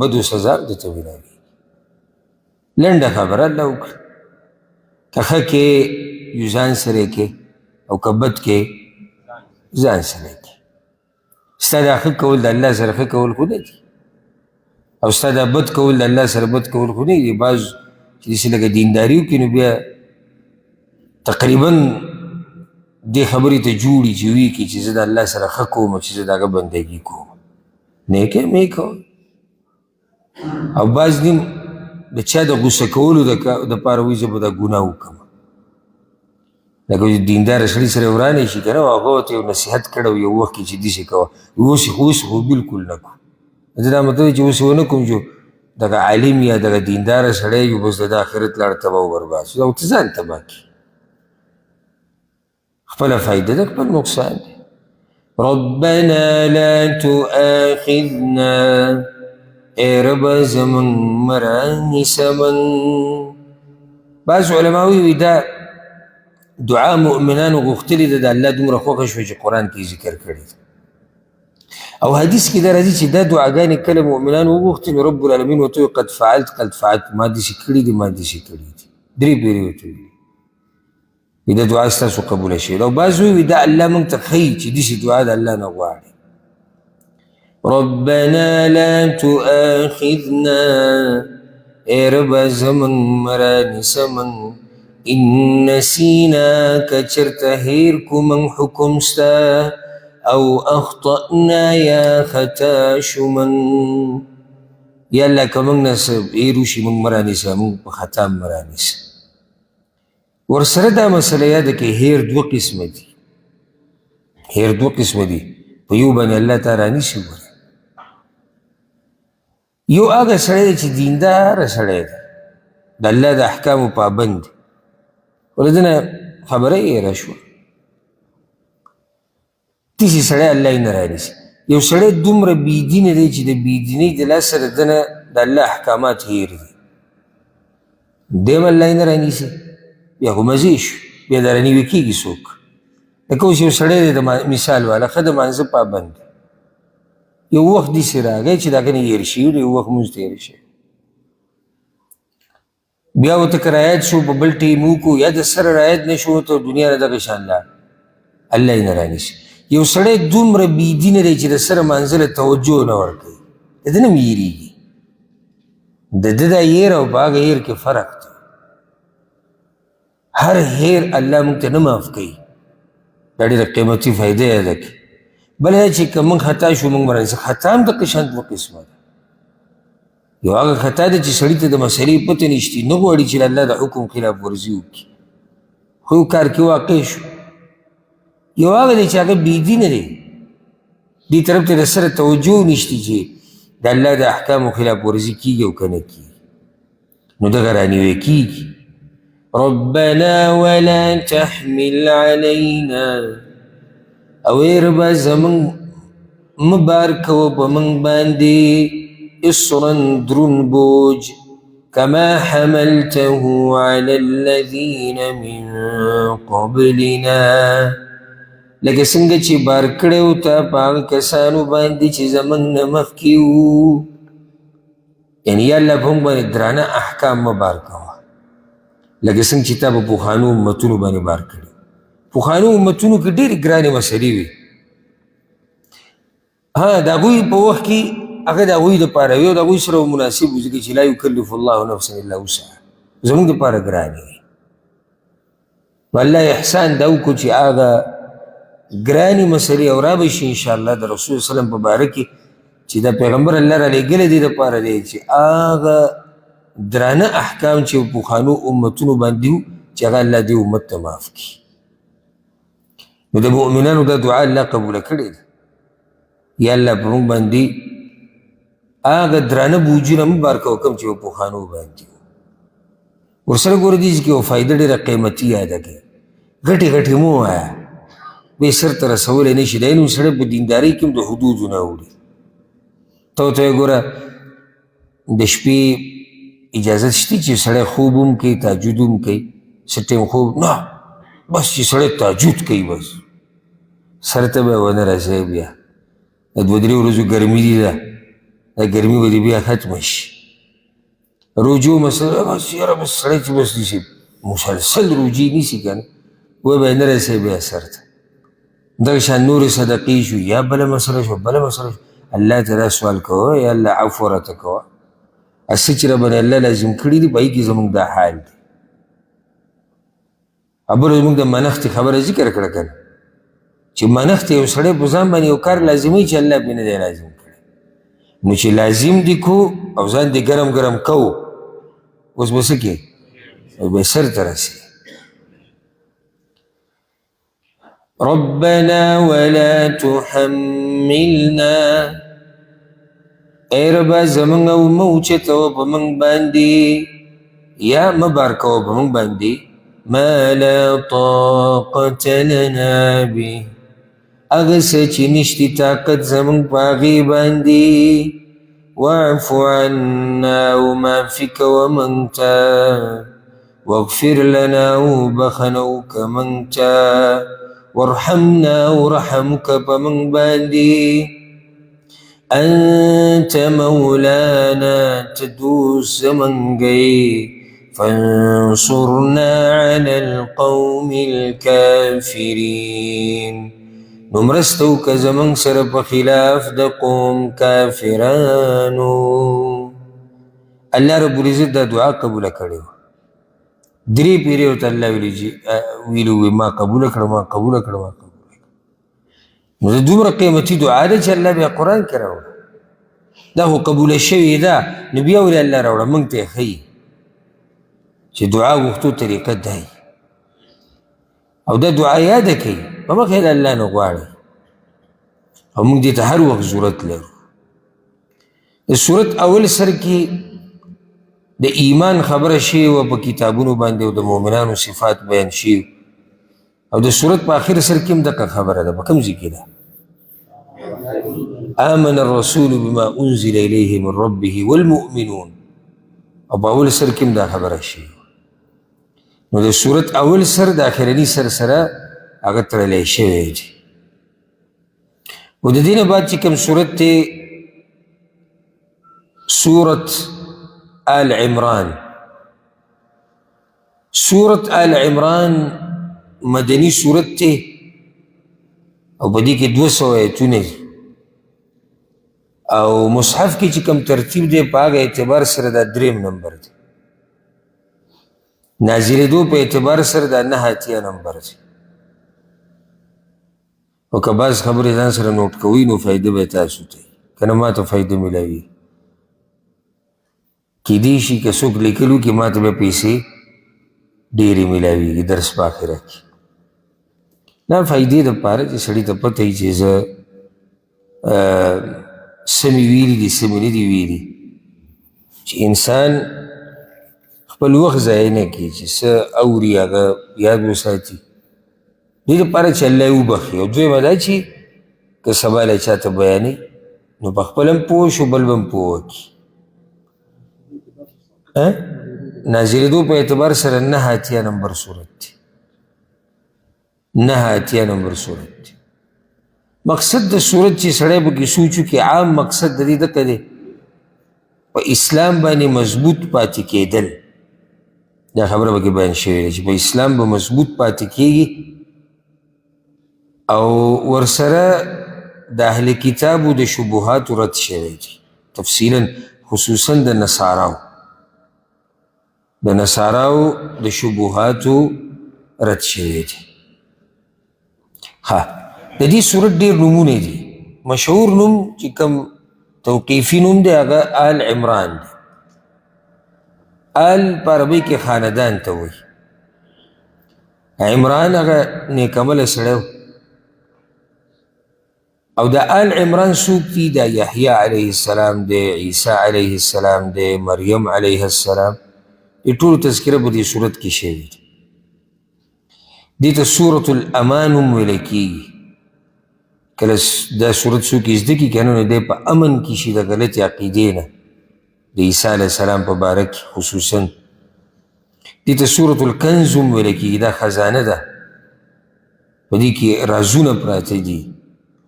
بدو سزا درته میلاوي لنډه خبره الله وکړه که ښه کې یو ځان سره کې او که بد کې ځان سره کې ستا دا ښه کول د الله سره ښه کول خو نه دي او ستا دا بد کول د الله سره بد کول خو نه دي بعض چې داسې لکه دینداري وکړي نو بیا تقریبا دې خبرې ته جوړي چې ویې کړي چې زه د الله سره ښه کوم چې زه د هغه بندګي کوم نیکه مې کوه او بعض دین د چا د غوسه کولو دپاره وایي زه به دا ګناه وکړم لکه دینداره سړي سره ورانی شي که نه هغه ورته یو نصیحت کړی یو وخت کې چې داسې کوه اوس خو بالکل نه کوم زه دا مطلب چې اوس ونه کوم چې دغه عالم یا دغه دینداره سړی وي بس د آخرت لاړ تباه و برباد شو او ته ځان تباه کړي خپله فایده ده خپل نقصان دی ربنا لا تؤاخذنا اے رب زمن مرانی سمن بعض علماوی وی دا دعا مؤمنانو غوښتلې ده د الله دومره خوښه شوه چې قرآن کې ذکر کړی ده او حدیث کې دا راځي چې دا دعاګانې کله مؤمنانو وغوښتې نو رب العالمین ورته وایي قد فعلت ما داسې کړي دي ما داسې کړي دي درې پیرې ورته وایي دا دعا ستاسو قبوله شي او بعض وایي دا الله موږ ته ښیي چې داسې دعا د الله نه غواړي ربنا لا تؤاخذنا اے رب زمن مرانی سمن ان نسینا کچرته هیر کو من حکم ستا او اخطأنا یا خطا شمن یا الله که موږ نه څه هیر وشي موږ مرانیسه موږ په خطا مرانیسه ورسره دا مسله یاده کې هیر دوه قسمه دي هیر دوه قسمه دي په یو باندې الله تعالی رانیسي ګوره یو هغه سړی دی چې دینداره سړی دی د الله د احکامو پابند دی ولې نه خبره یې هېره شوه داسې سړی الله یې نه رانیسي یو سړی دومره بېدینه دی چې د بېدینۍ د لاسه د ده نه د الله احکامات هېر دي دی هم الله یې نه رانیسي بیا خو مزې شو بیا د رانیوي کېږي څوک لکه اوس یو سړی دی د مثال والا ښه د مانځه پابند دی یو وخت داسې راغی چې دا کنې هېر شوي نو یو وخت مونځ ته هېر شوی بیا ورته که رعایت شو په بل ټیم وکړو یا د سره رعایت نه شو ته دنیا نه دغه شان لاړ الله یې نه رانیسي یو سړی دومره بېدینه دی چې د سره مانځه له توجه نه ورکوي د ده نه هم هېرېږي د ده دا هېر او په هغه هېر کې فرق دی هر هېر الله موږ ته نه معاف کوي دا ډېره قیمتي فایده یاده کړي بل دا چې که موږ خطا شو موږ باندې خطا هم دقه شان دوه قسمه ده. یو هغه خطا ده چې سړي ته د مسلې پته نشتي، نه غواړي چې د الله د حکم خلاف ورزي وکړي، خو یو کار کې واقع شو. یو هغه دی چې هغه بېدینه دی، دې طرف ته د سره توجه نشتی چې د الله د احکامو خلاف ورزي کېږي او که نه کېږي، نو دغه رانیوی کېږي. ربنا ولا تحمل علينا، او ای ربا زمون مبار کوه په موږ باندې اصرا درون بوج كما حملته على الذين من قبلنا، لکه څنګه چې بار کړی و تا په هغه کسانو باندې چې زموږ نه مخکې وو. یعنې یا الله په موږ باندې درانه احکام مه بار کوه، لکه څنګه چې تا په پخوانو امتونو باندې بار کړي. پخوانو امتونو کې ډېرې ګرانې مسلې وي، ها د هغوی په وخت کې هغه د هغوی دپاره وي او د هغوی سره مناسب وي، ځکه چې لا یکلف الله نفسا الا وسعها، زموږ دپاره ګرانې وي. نو الله احسان دا وکړو چې هغه ګرانې مسلې او را به شي انشاءالله د رسول وسلم په باره کې چې دا پیغمبر الله را لېږلی دی دپاره دی چې هغه درانه احکام چې پخوانو امتونو باندې وو چې هغه الله دې امت ته معاف کړي. نو د مؤمنانو دا دعا الله قبوله کړې ده، یا الله په موږ باندې هغه درانه بوجونه مه بار کوه کوم چې په پخوانو باندې وو. ورسره ګوره دې کې یو فایده ډېره قیمتي یاده کړئ، غټې غټې مه ووایه، به سر ته رسولی نه شي. دا نو سړی په دیندارۍ کې هم د حدودو نه اوړي. ته ورته یې ګوره د شپې اجازت شته چې سړی خوب هم کوي تهجد هم کوي، څه ټایم خوب نه، بس چې سړی تهجد کوي بس سر ته به ونه رسوي. بیا د دوه درې ورځو ګرمي دي، دا ګرمي به دې بیا ختمه شي. روجو مسله بس یاره بس سړی چې بس داسې مسلسل روجې نیسي که نه وی به یې نه رسوي بیا سر ته. دغه شان نورې صدقې شو یا بله مسله شو بله مسله شو، الله ته دا سوال کوه یا الله عفو راته کوه. څه چې ربنا الله لازم کړي دي په هغې کې زموږ دا حال دی. بله زموږ د منښتې خبره ذکر کړه که نه چې منښت یو سړی په ځان باندې یو کار لازموي چې الله پرې نه دی لازم کړی، نو چې لازم دي کو او ځان دې ګرم ګرم کوو، اوس به څه کوې؟ اوس به سر ته رسېږي. ربنا ولا تحملنا، ای ربا زمونږ او مه اوچتوه په موږ باندې یا مه بار کوه په موږ باندې ما لا طاقت لنا به، هغه څه چې نشتي طاقت زمونږ په هغې باندې. واعف عنا او معافي کوه موږ ته، واغفر لنا او بخنه وکړه موږ ته، وارحمنا ورحم وکړه په موږ باندې. انت مولانا تدوس زمنګی، فانصرنا على القوم الكافرين، نو مرسته وکړه زموږ سره په خلاف د قوم کافرانو. الله رب العزت دا دعا قبوله کړې وه، درې پیرې ورته الله ویلي وي ما قبوله کړه ما قبوله کړه ما قبوله کړه. نو د دومره قیمتي دعا ده چې الله بیا قرآن کې راوړه، دا خو قبوله شوې ده، نو بیا ولې الله راوړه موږ ته یې ښیي چې دعا غوښتو طریقه دی. او دا دعا یاده کوي په مخې د الله نه غواړئ، او موږ دې ته هر وخت ضرورت لرو. د صورت اول سر کې د ایمان خبره شوې وه په کتابونو باندې او د مؤمنانو صفات بیان شوي، او د صورت په آخر سر کې هم دقه خبره ده. په کوم ځای کې ده؟ آمن الرسول بما انزل الیه من ربه والمؤمنون، او په اول سر کې هم دا خبره شوې. نو د صورت اول سر د آخرني سر سره هغه تړلی شوی دی. او د دې نه بعد چې کوم صورت دی صورت آل عمران. صورت آل عمران مدنی صورت دی او په دې کې 200 آیتونه دي، او مصحف کې چې کوم ترتیب دی په هغه اعتبار سره دا 3 نمبر دی، نازلېدو په اعتبار سره دا 9 نمبر دی. او که بعض خبرې ځان سره نوټ کوئ نو فایده به تاسو ته که نه ما ته فایده میلاوي کیدای شي که څوک لیکلو کې ما ته به پیسې ډېرې میلاویږي درس په آخره کې دا فایدې دپاره چې سړي ته پته وي چې زه څه مې ویلي دي څه مې نه دي ویلي چې انسان خپل وخت ضایع نه کړي چې څه اوري هغه یاد وساتي دې دپاره چې الله یې وبخي او دویمه دا چې که سبا له چاته بیانوي نو په خپل هم پوه شو بل به هم پوه وکړي نازلېدو په اعتبار سره 9 نمبر صورت دی 9 نمبر صورت دی مقصد د صورت چې سړی پکې سوچو کې عام مقصد د دې دقه دی په اسلام باندې مضبوط پاتې کېدل دا خبره پکې بیان شوې ده چې په اسلام به مضبوط پاتې کېږي او ورسره د اهل کتابو د شبهاتو رد شوی دي تفصیلا خصوصا د نصاراو د شبهاتو رد شوی دي ها د دې صورت ډېر نومونه دي مشهور نوم چې کوم توقیفي نوم دی هغه آل عمران دی آل په عربۍ کې خاندان ته وایي عمران هغه نیکعمله سړی او د آل عمران څوک دي دا یحیی علیه السلام دی عیسی علیه السلام دی مریم علیه السلام د ټولو تذکره په دې صورت کې شوې ده دې ته سورة الامان هم ویلی کېږي کله دا صورت څوک یې زده کړي که نه نو دی په امن کې شي د غلطې عقیدې نه د عیسی علیه السلام په باره کې خصوصا دې ته سورة الکنز هم ویلی کېږي دا خزانه ده په دې کې رازونه پراته دي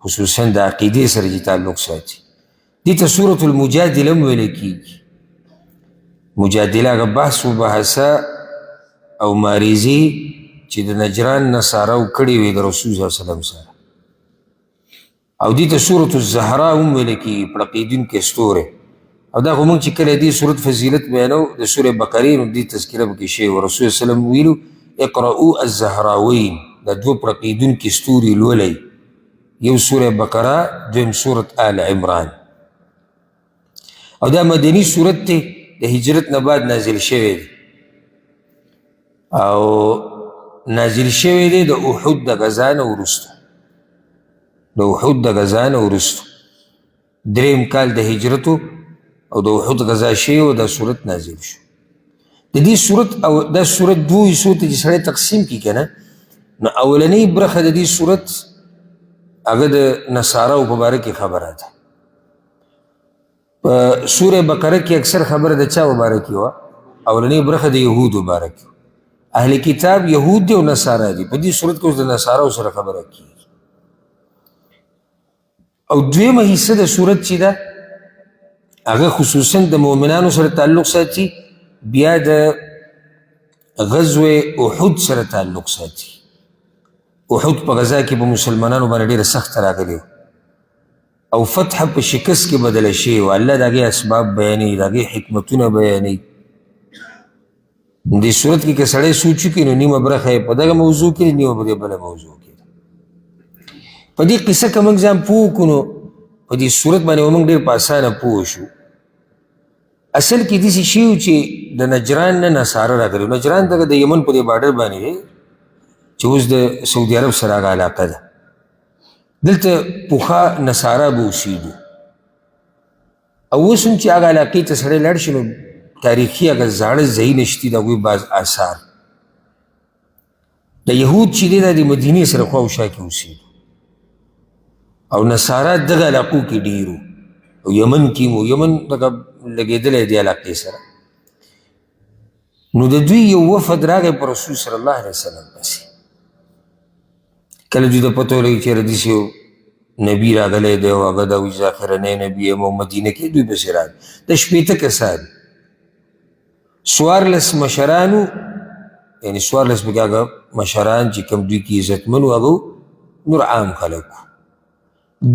خصوصا د عقیدې سره چې تعلق ساتي دې ته سورة المجادله هم ویلی کېږي مجادله هغه بحث و بحثه او ماریزې چې د نجران نصاراو کړې وې د رسول صلی الله علیه وسلم سره او دې ته سورة الزهرا هم ویلی کېږي پړقېدونکې ستوری او دا خو موږ چې کله دې صورت فضیلت بیانو د سورې بقرې نو دې تذکره پکې شوې و رسول صلی الله علیه وسلم ویلو اقرؤوا الزهراوین دا دوه پړقېدونکې ستوري لولئ یو سورة بقره دویم سورة آل عمران او دا مدني صورت دی د هجرت نه بعد نازل شوی دی او نازل شوی دی د احد د غزا نه وروسته د احد د غزا نه وروسته دریم کال د هجرتو او د احد غزا شوی او دا صورت نازل شو د دې صورت او دا صورت دوه حصو ته چې سړی تقسیم کړي که نه نو اولنۍ برخه د دې صورت هغه د نصاراو په باره کې خبره ده په سوره بقره کې اکثر خبره د چا په باره کې وه اولنۍ برخه د یهودو باره کې اهل کتاب یهود دي او نصارا دي په دې صورت کې اوس د نصاراو سره خبره کېږي او دویمه حصه د صورت چې ده هغه خصوصا د مؤمنانو سره تعلق ساتي بیا د غزوه احد سره تعلق ساتي احد په غزا کې به مسلمانانو باندې ډېره سخته راغلې او فتح په شکست کې بدله شوې وه الله د هغې اسباب بیانوي د هغې حکمتونه بیانوي دې صورت کې که سړی سوچ وکړي نو نیمه برخه یې په دغه موضوع کې نیمه په دې بله موضوع کې په دې قصه که موږ ځان پوه کړو نو په دې صورت باندې به موږ ډېر په اسانه پوه شو اصل کې داسې شی و چې د نجران نه نصاره راغلي نجران دغه د یمن په دې بارډر باندې دی چې اوس د سعودي عرب سره هغه علاقه ده دلته پوخا نصارا به اوسېدو او اوس هم چې هغه علاقې ته سړی لاړ شي نو تاریخي هغه زاړه ځایونه شته د هغوی بعض آثار د یهود چې دی دا د مدینې سره خوا و شا کې اوسېدو او نصارا دغه علاقو کې ډېرو او یمن کې مو یمن دغه لګېدلی دی علاقې سره نو د دوی یو وفد راغی په رسول صلی الله علیه وسلم پسې کله دوی ته پته ولګي چې داسې یو نبي راغلی دی او هغه دا وایي زه اخرنی نبي یم او مدینه کې دوی پسې راغی د شپېته کسان 14 مشرانو یعنې 14 پکې هغه مشران چې کوم دوی کې عزتمن و هغه نور عام خلک و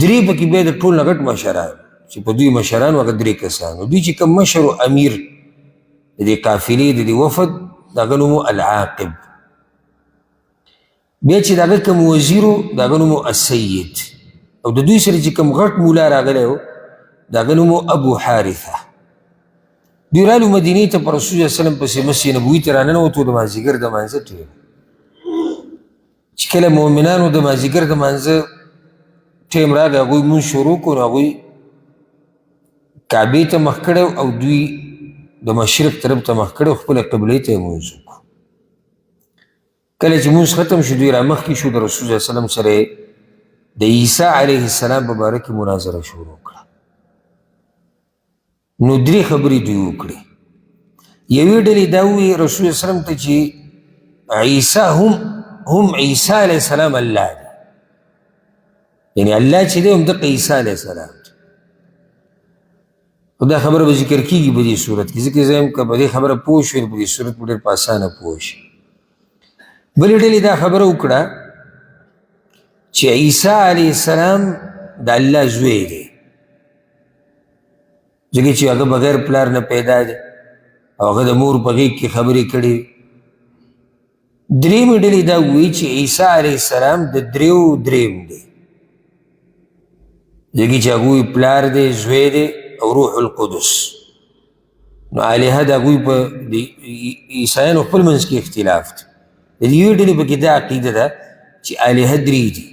3 پکې بیا د ټول نه غټ مشران چې په دوی مشران و هغه 3 کسان دوی چې کوم مشر و امیر د دې قافلې د دې وفد د هغه نوم العاقب بیا چې د هغه کوم وزیر و د هغه نوم السید او د دوی سره چې کوم غټ مولا راغلی و د هغه نوم ابو حارثه. دوی رالو مدینې ته په رسول صلی الله علیه وسلم پسې مسجد نبوي ته راننوتو د مازدیګر د مانځه ټیم. چې کله مؤمنانو د مازدیګر د مانځه ټیم راغی هغوی مونځ شروع کړو، هغوی کعبې ته مخ کړی او دوی د مشرق طرف ته مخ کړی، خپله قبلې ته یې مونځ وکړو. کله چې مونځ ختم شو دوی رامخکې شو، د رسول صلی الله علیه وسلم سره د عیسی علیه السلام په باره کې مناظره شروع کړه. نو درې خبرې دوی وکړې. یوې ډلې دا وویل رسول صلی الله علیه وسلم ته چې عیسی هم عیسی علیه السلام الله دی، یعنی الله چې دی همدغه عیسی علیه السلام دی. خو دا خبره به ذکر کېږي په دې صورت کې، ځکه زه هم که په دې خبره پوه شوې نو په دې صورت به ډېر په اسانه پوه شي. بلې ډلې دا خبره وکړه چې عیسی علیه السلام د الله زوی دی، ځکه چې هغه بغیر پلار نه پیدا دی او هغه د مور په غېږ کې خبرې کړې. درېیمې ډلې دا ووایي چې عیسی علیه السلام د دریو درېیم دی، ځکه چې هغوی پلار دی، زوی دی او روح القدس. نو الهه د هغوی په عیسایانو خپل منځ کې اختلاف دی. د یوې ډلې پکې دا عقیده ده چې الهه درې دي،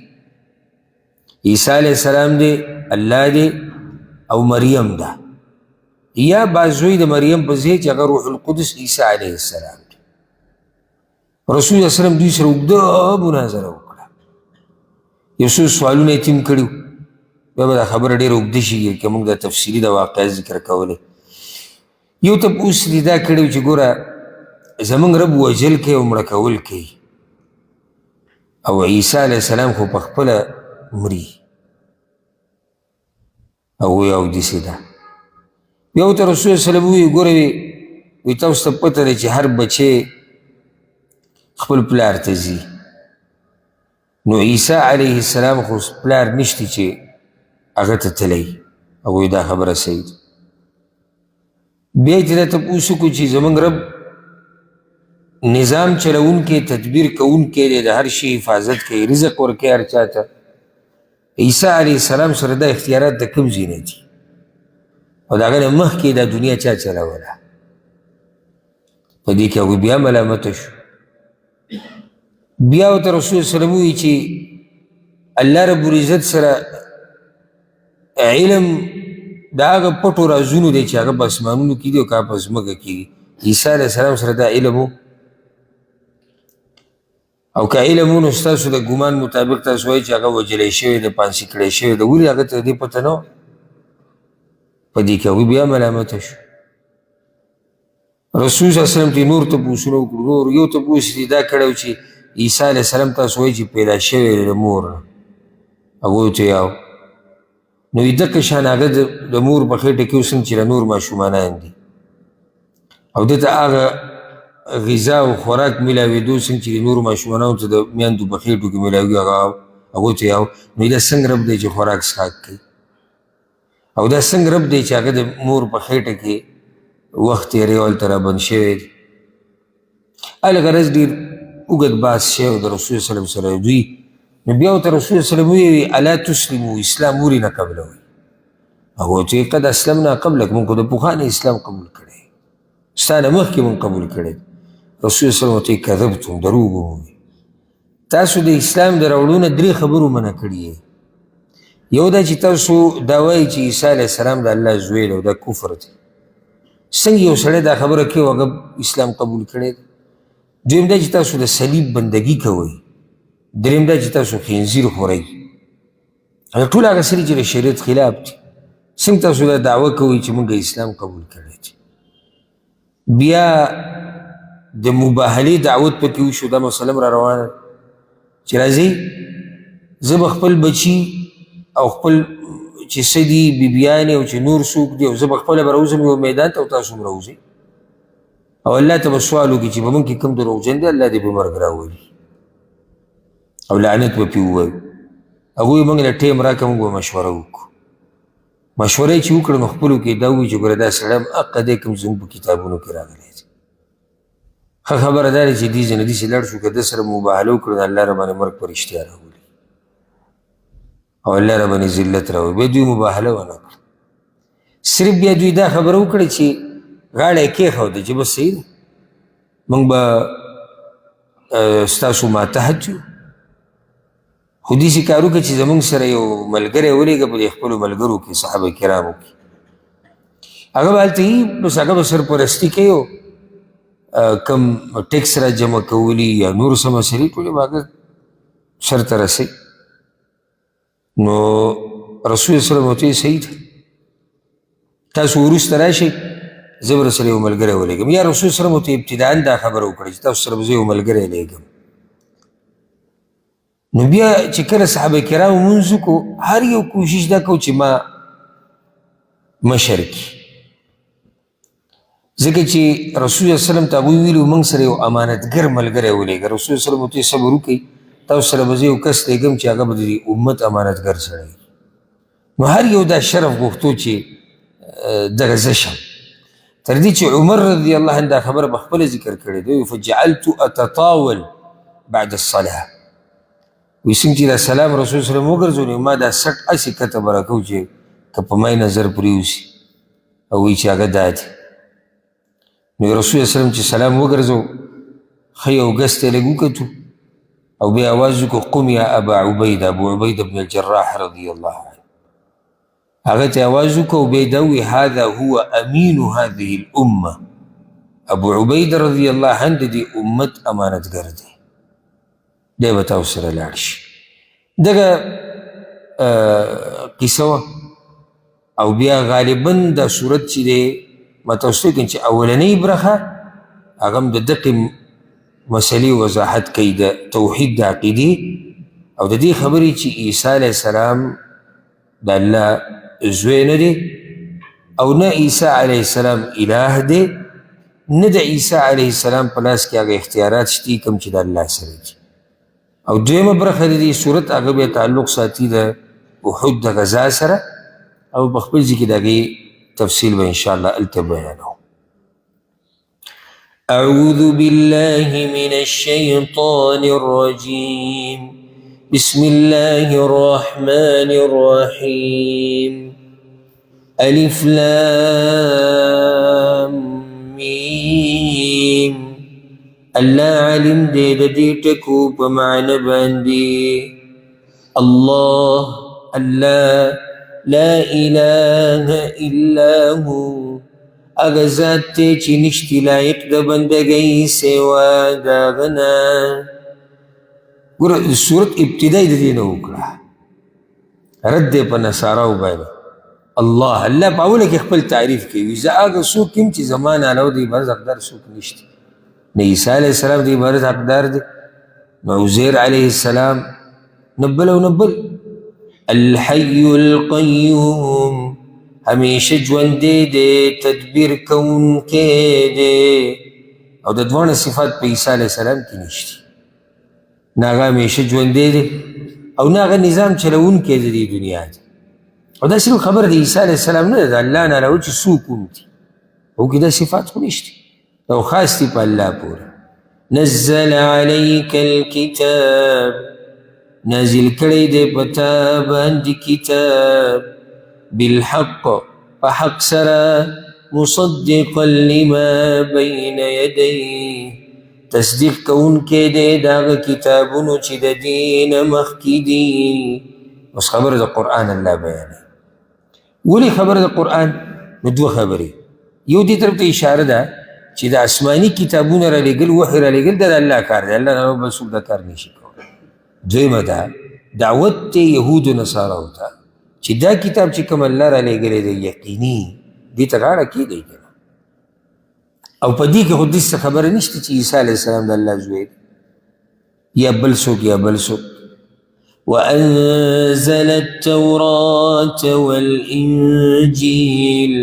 عیسی علیه السلام دی، الله دی او مریم ده، یا بعض زوی د مریم په ځای چې هغه روح القدس عیسی علیه السلام دی. رسول صلی الله علیه وسلم دوی سره اوږده مناظره وکړه، یو څو سوالونه یې تیم کړي، بیا به دا خبره ډېره اوږده شي که موږ دا تفصیلي د واقعه ذکر کولی. یو تپوس دې دا کړی چې ګوره زمونږ رب وژل کوي او مړه کول کوي، او عیسی علیه السلام خو په خپله مري. او وی او داسې ده. بیا ورته رسول صلی الله علیه وسلم ووایي ګوره وی تاسو ته پته ده چې هر بچی خپل پلار ته ځي، نو عیسی علیه السلام خو پلار نشته چې هغه ته تللی. هغوی دا خبره صحیح ده. بیا یې دا تپوس وکړو چې زمونږ رب نظام چلونکی، تدبیر کوونکی دی، د هر شي حفاظت کوي، رزق ورکوي هر چا ته. عیسی علیه السلام سره دا اختیارات د کوم ځای نه دي او د هغه نه مخکې دا دنیا چا چلوله؟ په دې کې هغوی بیا ملامته شو. بیا ورته رسول صلی الله علیه وسلم ووایي چې الله رب العزت سره علم د هغه پټو رازونو دی چې هغه په اسمانونو کې دي او که په ځمکه کې دي. عیسی علیه السلام سره دا علم و، او که علم و نو ستاسو د ګمان مطابق تاسو وایي چې هغه وجلی شوی دی، پانسي کړی شوی دی، ولې هغه ته دې پته نه وه؟ په دې کې هغوی بیا ملامته شو. رسول صلی الله علیه وسلم ته نور تپوسونه وکړو. نور یو تپوس یې دا کړی و چې عیسی علیه السلام تاسو وایي چې پیدا شوی دی د مور نه، هغوی ته یاو نو دغه شان هغه د مور په خېټه کې اوس هم چې د نور ماشومانان دي او دته هغه غذا او خوراک میلاوېدو څنګه چې د نورو ماشومانانو ته د میندو په خېټو کې میلاوي هغوی ته یو. نو دا څنګه رب دی چې خوراک څښاک کوي؟ او دا څنګه رب دی چې هغه د مور په خېټه کې وخت تېروي او هلته رابند شوی دی؟ الغرض ډېر اوږد بحث شوی د رسول صلی الله علیه وسلم سره دوی. نو بیا ورته رسول صلی الله علیه وسلم وویل الا تسلمو، اسلام ولې نه قبلوئ؟ هغوی ته قد اسلمنا قبلک، موږ خو د پخوا نه اسلام قبول کړی، ستا نه مخکې موږ قبول کړی. رسول صلی الله علیه وسلم ته کذبتم، دروغ ووایي. تاسو د اسلام د راوړو نه درې خبرو منع کړي. یو دا چې تاسو دا وایي چې عیسی علیه السلام د الله زوی دی او دا کفر دی. څنګه یو سړی دا خبره کوي او هغه اسلام قبول کړی دی؟ دویم دا چې تاسو د صلیب بندګي کوئ. دریم دا چې تاسو خنزیر خورئ. ټول هغه څه چې د شریعت خلاف دي. څنګه تاسو دا دعوه کوئ چې موږ اسلام قبول کړی دی؟ بیا د مباهلې دعوت پکې وشو. دا مسله را روانه چې راځئ زه به خپل بچي او خپل چې څه دي بیبیانې او چې نور څوک دي او زه به خپله به راوځم یو میدان ته او تاسو هم راوځئ او الله ته به سوال وکړي چې په موږ کې کوم دروغجن دی، الله دې په مرګ راولي او لعنت به پرې ووایو. هغوی موږ له ټیم راکړه، موږ به مشوره وکړو. مشوره یې چې وکړه نو خپلو کې دا ووایي چې ګوره دا سړی هم حقه دی کوم زموږ په کتابونو کې راغلی دی. ښه خبره دا ده چې دې ځنه داسې لاړ شو که ده سره مباهله وکړو نو الله راباندې مرګ په رښتیا راولي او الله راباندې ذلت راولي بیا دوی مباهله ونه کړه صرف بیا دوی دا خبره وکړه چې غاړه یې کېښوده چې بس صحیح ده موږ به ستاسو ماتحت یو خو داسې کار وکړه چې زموږ سره یو ملګری ولېږه په دې خپلو ملګرو کې صحابه کرامو کې هغه به هلته وي بس هغه به سرپرستي کوي او کم ټیکس را جمع کولی یا نور څه مسلې ټولې به هغه سرته رسوي نو رسول وسلم ورته ویل صحیح ده تاسو وروسته راشئ زه به سره یو ملګری ولېږم یا رسول وسلم ورته ابتداء دا خبره وکړه چې تاسو سره به زه یو ملګری لېږم نو بیا چې کله صحابه کرامو مونځ وکړو هر یو کوشش دا کوو چې ما مشر کړي ځکه چې رسول الله وسلم ته هغوی ویلي موږ سره یو امانتګر ملګری ولېږه رسول وسلم ورته صبر وکړئ تاسو سره به زه یو کس لېږم چې هغه به د امت امانتګر سړی نو هر یو دا شرف غوښتو چې دغه زه شم تر دې چې عمر رضی الله عنه دا خبره په خپله ذکر کړې ده فجعلت اتطاول بعد الصلاه وایي څنګه چې دا سلام رسول وسلم وګرځولې ما دا سټ هسې کته به راکوو چې که په ما نظر پرېوځي او وایي چې هغه دا دی نو رسول وسلم چې سلام وګرځو ښه یو ګس ته لږ وکتو او بیا آواز وکړو قم یا ابا عبید ابو عبید بن الجراح رضی الله عنه هغه ته آواز وکړو او بیا دا ووایي هذا هو امین هذه الامه ابو عبید رضی الله عنه د دې امت امانتګر دی دی به تاسو سره لاړ شي دغه قصه وه او بیا غالبا دا صورت چې دی ما تاسو ته چې اولنۍ برخه هغه هم د دقې مسلې وضاحت کوي د توحید د عقیدې او د دې خبرې چې عیسی علیه السلام د الله زوی نه دی او نه عیسی علیه السلام اله دی نه د عیسی علیه السلام په لاس کې هغه اختیارات شته کوم چې د الله سره دي او دویمه برخه د دې صورت هغه بیا تعلق ساتي د احد د غزا سره او په خپل ځای کې د هغې تفصیل به انشاءالله الته بیانو أعوذ بالله من الشيطان الرجيم بسم الله الرحمن الرحيم ألف لام ميم الله علم دې د دې ټکو په معنی باندې الله لا اله الا هو اگه ذات تے چی نشتی لائق دا بندگی سوا داغنا گورا صورت ابتدائی دا دینا اکڑا رد پا نصاراو باید اللہ پا اولا کی خپل تعریف کی ویزا آگا سوک کم چی زمان آلاو دی عبارت حقدار سوک نشتی نا عیسیٰ علیہ السلام دی عبارت حقدار دی نا عزیر علیہ السلام نبل و نبل الحی القیوم ہمیشہ جوندے دے تدبیر کون کے دے او د دوانه صفات په عیسی علیہ السلام کې نشتی ناغه همیشه جوندے دے او ناغه نظام چلون کې د دې دنیا دی او دا صرف خبر د عیسی علیہ السلام نه ده الله نه راو چې څوک کوم دي او کې دا صفات خو نشتی او خاص دی په الله پورې نزل علیک الکتاب نازل کړی دی پتا باندې کتاب بالحق فحق سرا مصدقا لما بين يديه تصدیق کون کے دے داغ کتابونو چی دا دین مخکی دی بس خبر دا قرآن اللہ بیانے ولی خبر دا قرآن ندو خبری یو دی طرف تا اشاره دا چی دا اسمانی کتابون را لگل وحی را لگل دا اللہ کار دا اللہ نو بسوک دا کار نیشی کون دویم دا دعوت تے یهود و نصارا ہوتا چې دا کتاب چې کوم الله را لېږلی دی یقیني دې ته غاړه کېږئ که نه او په دې کې خو دې څه خبره نشته چې عیسی علیه السلام د الله زوی دی یا بل څوک یا بل څوک وأنزل التوراة والإنجيل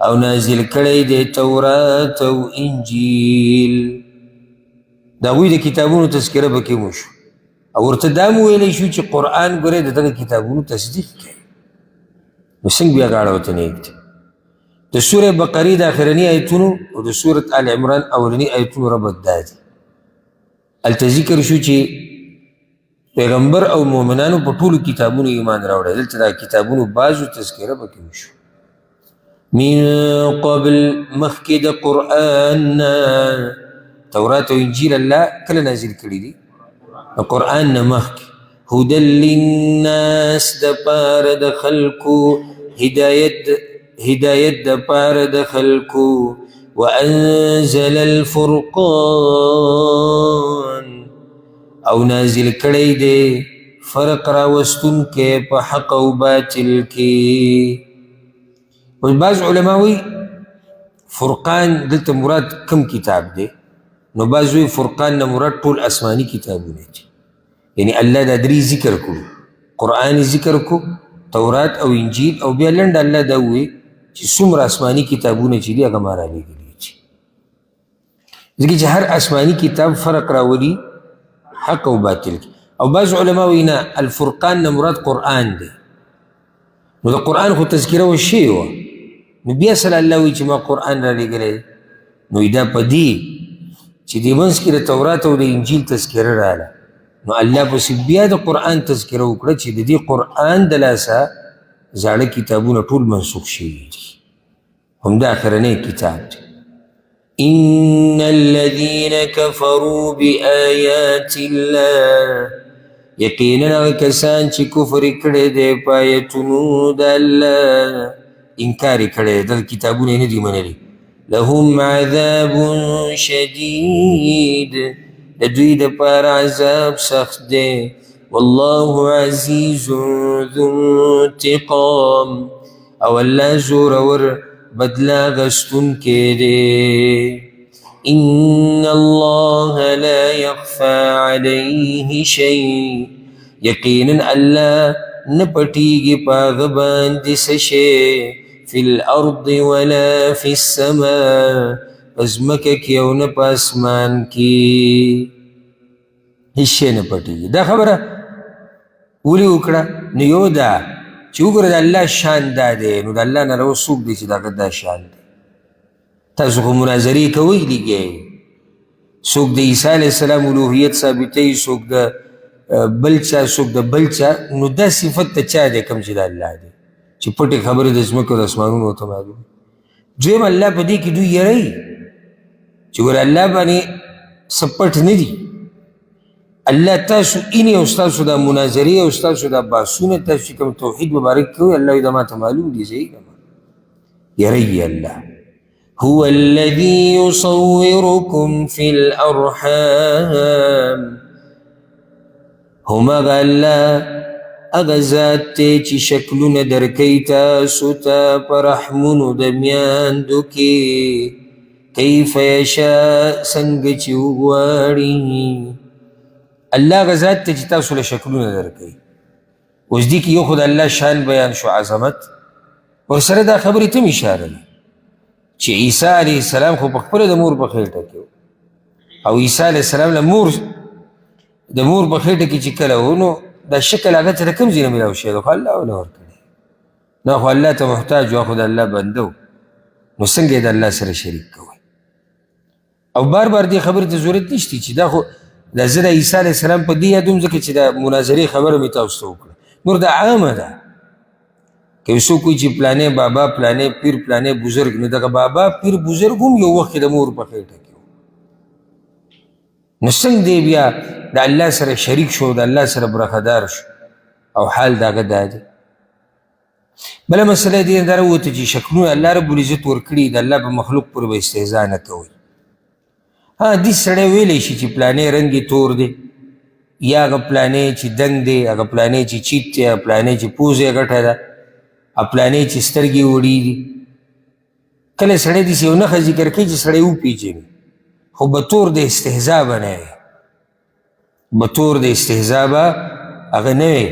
او نازل کړی دی تورات او انجیل د هغوی د کتابونو تذکره پکې مو شو او ورته دا مو ویلی شو چې قرآن ګورې د دغه کتابونو تصدیق کوي نو څنګه بیا غاړه ورته نه ایږدي د سورة بقرې د آخرني آیتونو او د سورة آل عمران اولني آیتونو ربط دا دی. هلته ذکر شو چې پیغمبر او مؤمنانو په ټولو کتابونو ایمان راوړی. دلته دا کتابونو بعضو تذکره پکې وشو. من قبل مخکې د قرآن نه تورات او انجیل الله کله نازل کړي دي؟ د قرآن نه مخکې. هدى للناس د پاره د خلکو، هدایت د پاره د خلکو. وانزل الفرقان او نازل کړی دی فرق راوستونکی په حق او باطل کې. اوس بعض علما وایي فرقان دلته مراد کم کتاب دی؟ نو بعض وایي فرقان نه مراد ټول آسماني کتابونه دي. یعنی الله دا درې ذکر کړو، قرآن ذکر کو، تورات او انجیل، او بیا لنډ الله دا وایي چې څومره آسماني کتابونه چې دي هغه ما رالیږلي دي. ځکه چې هر آسماني کتاب فرق راولي حق او باطل کی. او بعض علماء وی نه الفرقان نه مراد قرآن دی. نو د قرآن خو تذکره وشوې وه، نو بیا صلی الله وی چې ما قرآن را لېږلی. نو دا په دې چې دې منځ کې د تورات او د انجیل تذکره راله، نو الله پسې بیا د قرآن تذکره وکړه چې د دې قرآن د لاسه زاړه کتابونه ټول منسوخ شوي دي. همدا آخرنی کتاب دی. إن الذين كفروا بآيات الله یقینا کسان چې کفر کړی دی په آیتونو د الله، انکار کړی د کتابونه نه دي منلي، لهم عذاب شدید د دوی دپاره عذاب سخت دی. والله عزیز ذو انتقام او الله زورور بدلا غستونکی دی. ان الله لا يخفى عليه شيء یقینا الله نه پټیږي په هغه باندې څه شی فی الارض ولا فی السماء، په ځمکه کې او نه په اسمان کې هېڅ شی نه پټیږي. دا خبره ولې وکړه؟ نو یو دا چې وګوره د الله شان دا دی، نو د الله نه رو څوک دی چې د هغه دا شان دی؟ تاسو خو مناظرې کوئ لګئ، څوک د عیسی علیه السلام الوهیت ثابتوي، څوک د بل چا، څوک د بل چا. نو دا صفت د چا دی کوم چې د الله دی، چې پټې خبرې د ځمکې او د اسمانونو ورته معلوم. دویم الله په دې کې دوی یروي چې ګوره الله باندې څه پټ نه دي. الله تاسو اینې او ستاسو دا مناظرې او ستاسو دا بحثونه تاسو چې کوم توحید مبارک کوئ، الله وایي دا ماته معلوم دي. صحیح یروي الله. هو الذي يصوركم في الأرحام، هم الله اغا ذات تے چی شکلون درکی تاسو تا پرحمونو دمیاندو کی کیف یشا سنگ چی وغواری. اللہ اغا ذات تے چی تاسو لشکلون درکی. اس دی کی یو خود اللہ شان بیان شو عظمت، اور سر دا خبری تم اشاره لی چې عیسی علیه السلام خو په خپله د مور په خېټه کې او عیسی علیه السلام له مور د مور په خېټه کې چې کله و، نو دا شکل هغه ته د کوم ځای نه میلاو شوی دی؟ خو الله ونه ورکړی. نو خو الله ته محتاج و، خو د الله بنده و، نو څنګه یې د الله سره شریک کوئ؟ او بار بار دې خبرې ته ضرورت نشته چې دا خو دا زه د عیسی علیه السلام په دې یادوم ځکه چې دا مناظرې خبره مې تاسو ته وکړه. نور دا عامه ده که یو څوک وایي چې پلانې بابا، پلانې پیر، پلانې بزرګ، نو دغه بابا پیر بزرګ هم یو وخت کې د مور په خېټه کې و. نو څنګه دی بیا د الله سره شریک شو، د الله سره برخدار شو، او حال د هغه دا دی. بله مسله دې دا راووته چې شکلونه الله رب العزت ورکړي، د الله په مخلوق پورې به استهزا نه کوئ. دې سړی ویلی شي چې پلانې رنګ یې تور دی، یا هغه پلانې چې دنګ دی، هغه پلانې چې چیت دی، هغه پلانې چې پوزه یې غټه ده، پلانې چې سترګې وړي دي. کله سړی داسې یو نښه ذکر کوي چې سړی وپېژني، خو به طور د استهزا به نه وي، به طور د استهزا به هغه نه وي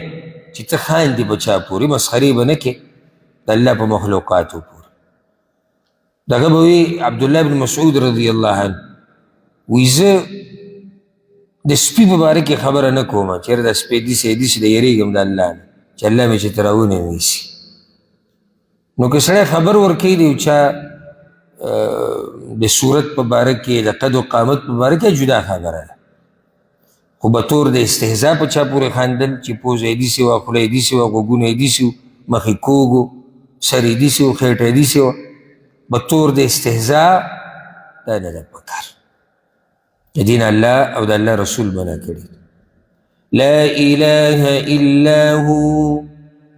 چې ته خاندې په چا پورې، مسخرې به نه کې د الله په مخلوقاتو پورې. دغه به وي عبدالله بن مسعود رضی الله عنه وایي زه د سپي په باره کې خبره نه کوم، چېرې دا سپی داسې داسې د یېرېږم د الله نه چې الله مې چې ته راونه نیسي. نو که سړی خبر ورکوي د یو چا د صورت په باره کې د قد و قامت په باره کې جدا خبره ده، خو به طور د استهزا په چا پورې خاندل چې پوزه یې داسې وه، خوله یې داسې وه، غوږونه یې داسې وو، مخ یې کوږ و، سر یې داسې و، خېټه یې داسې وه، به طور د استهزا دا نه ده پکار. د دین الله او د الله رسول منع کړي. لا اله الا هو،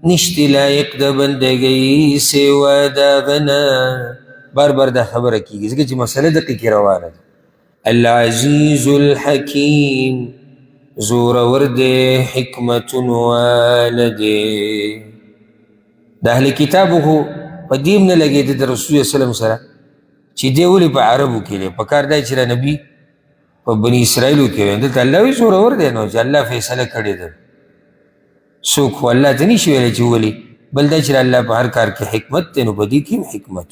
نشتی لایق د بندګۍ سوا د هغه نه. بار بار دا خبره کېږي ځکه چې مسله دقیقې روانه ده. العزیز الحکیم، زورور دی، حکمتون واله دی. د اهل کتابو خو په دې هم نه لګېده د رسول الله وسلم سره چې دی ولې په عربو کې دی، په کار دی چې نبي په بني اسرائیلو کې وي. دلته الله وایي زورور دی، نو چې الله فیصله کړې ده څوک خو الله ته نشي ویلی چې ولې، بل دا چې الله په هر کار کې حکمت دی، نو په دې کې هم حکمت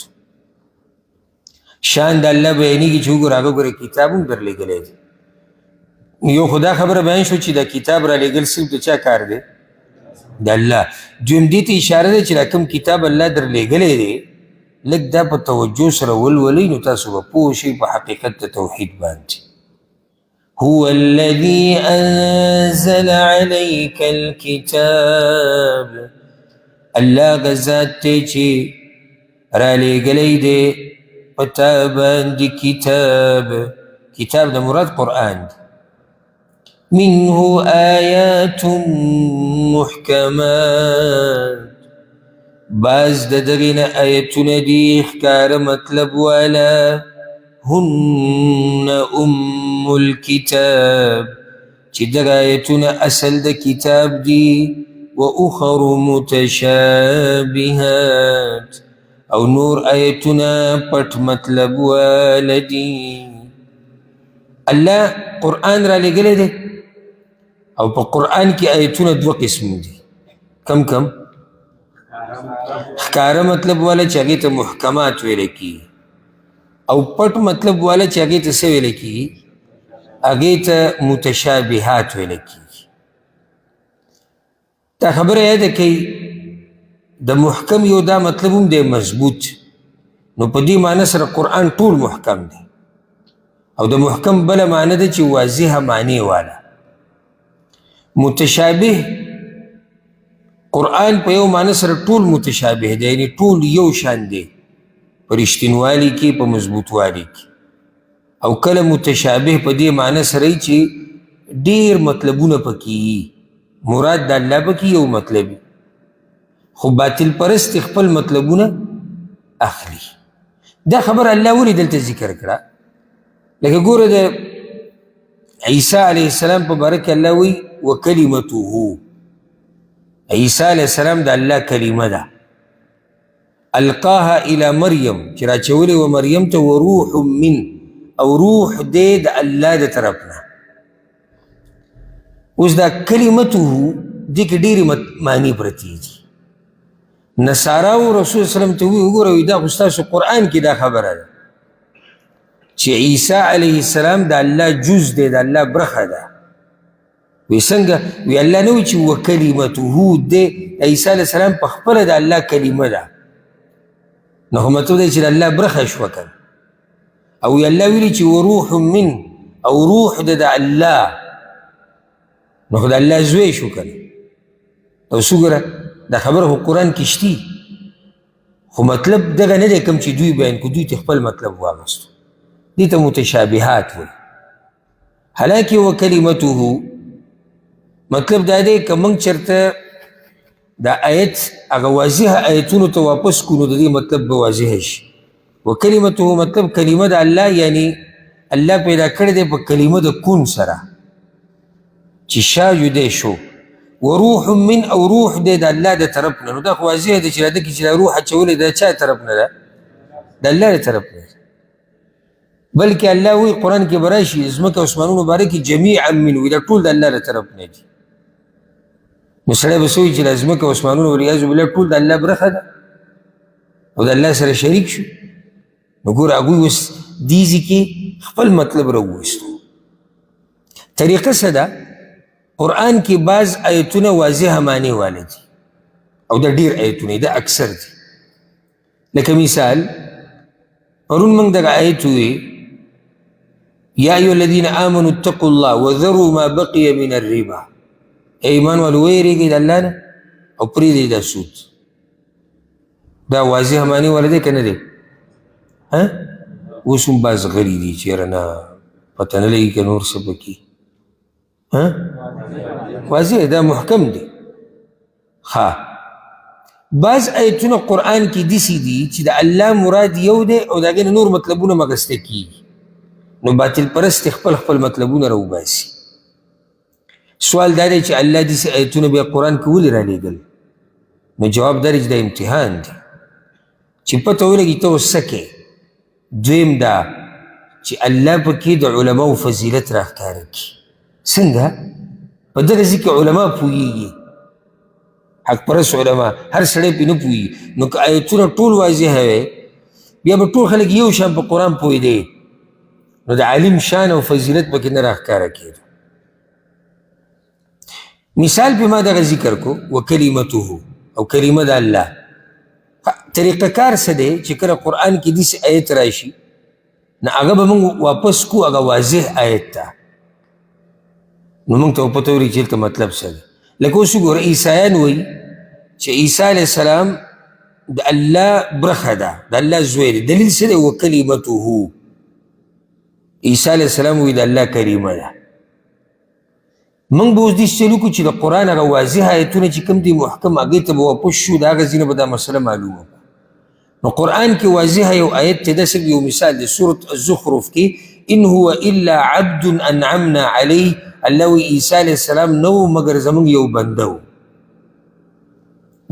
شان د الله بیانېږي چې وګوره هغه ګوره کتاب هم درلېږلی دی. یو خو دا خبره بیان شو چې دا کتاب رالیږل صرف د چا کار دی؟ د الله. دویم دې ته اشاره ده چې دا کوم کتاب الله درلېږلی دی لږ دا په توجه سره ولولئ نو تاسو به پوه شئ په حقیقت د توحید باندې. هو الذي أنزل عليك الكتاب، الله غزات تيجي رالي قليدي وتابا دي كتاب، كتاب ده مراد قرآن، منه آيات محكمات، باز ده دغين آياتنا دي اخكار مطلب ولا هن ام الكتاب، چې دغه آیتونه اصل د کتاب دي، و اخر متشابهات، او نور آیتونه پټ مطلب والدي. الله قرآن را لګلی دی او په قرآن کې آیتونه دوه قسم دي. کم کم؟ ښکاره مطلب والا چې هغې ته محکمات ویلی کېږي، او پټ مطلب والا چې هغې ته څه ویلی کېږي؟ هغې ته متشابهات ویلی کېږي. دا خبره یاده کوي د محکم یو دا مطلب هم دی مضبوط، نو په دې معنی سره قرآن ټول محکم دی، او د محکم بله معنی ده چې واضحه معنی والا. متشابه قرآن په یو معنی سره ټول متشابه دی، یعنی ټول یو شان دی په رښتینوالي کې، په مضبوطوالي کې. او کله متشابه په دې معنی سره چې ډېر مطلبونه پکې مراد د الله پکې یو مطلب، خو باطل پرست خپل مطلبونه اخلي. دا خبر الله ولې دلته ذکر کړه؟ لکه ګوره د عیسی علیه السلام په باره کې الله وایي وکلمته، عیسی علیه السلام د الله کلمه ده. القاها الى مریم چې راچولې و مریم ته، وروح من، او روح دی د الله د طرف نه. اوس دا کلمته دې کې ډېرې معنی پرتې دي. نصاراو رسول سلم ته وایي وګوره دا خو ستاسو قرآن کې دا خبره ده چې عیسی علیه السلام د الله جز دی، د الله برخه ده. وی څنګه؟ وی الله نه وایي چې وکلمته دی، عیسی علیه السلام په خپله د الله کلمه ده، نو خو مطلب دی چې د الله برخه شوه کنه. او وی الله ویلي چې وروح من، او روح د الله، نو خو د الله زوی شو کنه. اوس وګوره دا خبره خو قرآن کې شتي، خو مطلب دغه نه دی کوم چې دوی بیان کړو، دوی ته خپل مطلب واغستو. دې ته متشابهات وایي. حالانکې وکلمته مطلب دا دی که موږ چېرته دا آیت هغه واضح آیتونو ته واپس کړو د دې مطلب به واضح شي. وکلمته مطلب کلمه د الله، یعنی الله پیدا کړی دی په کلمه د کون سره چې شا جدی شو. وروح من، او روح دی د الله د طرف نه. نو دا خو واضح دی چې راده کې چې دا روح اچولی د چا طرف نه ده؟ د الله د طرف نه. بلکې الله وایي قرآن کې به راشي ځمکه اسمانونو باره کې جمیعا منه، دا ټول د الله د طرف نه دي. نو سړی به څه وایي چې دا ځمکه اسمانونه والعیاذ بالله ټول د الله برخه ده او د الله سره شریک شو. نو ګوره هغوی اوس دې ځای کې خپل مطلب راوویستو. طریقه څه ده؟ قرآن کې بعض آیتونه واضحه معنی والا دي، او دا ډېر آیتونه دا اکثر دي. لکه مثال پرون موږ دغه آیت ووی یا ایها الذین آمنوا اتقوا الله وذروا ما بقي من الربا. ایمان والو ویریږئ د الله نه او پرېږدئ دا سود. دا واضح معنی والا دی که نه دی؟ اوس هم بعض غلي دي چېرې نه پته نه لګي که نور څه پکې واضح دا محکم دی. بعض آیتونه قرآن کې داسې دي چې د الله مراد یو دی او د هغې نه نور مطلبونه مغسته کېږي، نو باطل پرست خپل خپل مطلبونه راوباسي. سوال دا دی چې الله داسې آیتونه بیا قرآن کې ولې رالیږل؟ نو جواب دا دی چې دا امتحان دی چې پته ولګي ته اوس څه کوې. دویم دا چې الله پکې د علماو فضیلت راښکاره کړي. څنګه؟ په دغه ځای کې علما پوهېږي، حق پرست علما، هر سړی پې نه پوهېږي. نو که آیتونه ټول واضحه وی بیا به ټول خلک یو شان په قرآن پوهېدی، نو د عالم شان او فضیلت پکې نه راښکاره کېده. مثال پې ما دغه ذکر کو وکلمته او کلمه د الله. طریقه کار څه دی چې کله قرآن کې داسې آیت راشي نو هغه به موږ واپس کو هغه واضح آیت ته، نو موږ ته به پته ولګي چې دلته مطلب څه دی. لکه اوس وګوره عیسایان وایي چې عیسی علیه السلام د الله برخه ده، د الله زوی دی. دلیل څه دی؟ وکلمته. عیسی علیه السلام وایي د الله کلمه ده. موږ به اوس داسې چل وکړو چې د قرآن هغه واضح آیتونه چې کوم دي محکم هغې ته به واپس شو، د هغه ځای نه به دا مسله معلومه کړو. نو قرآن کې واضح یو آیت دی، داسې یو مثال دی سورة الزخرف کې ان هو الا عبد انعمنا علیه. الله وی عیسی علیه السلام نو مگر زمونږ یو بنده و.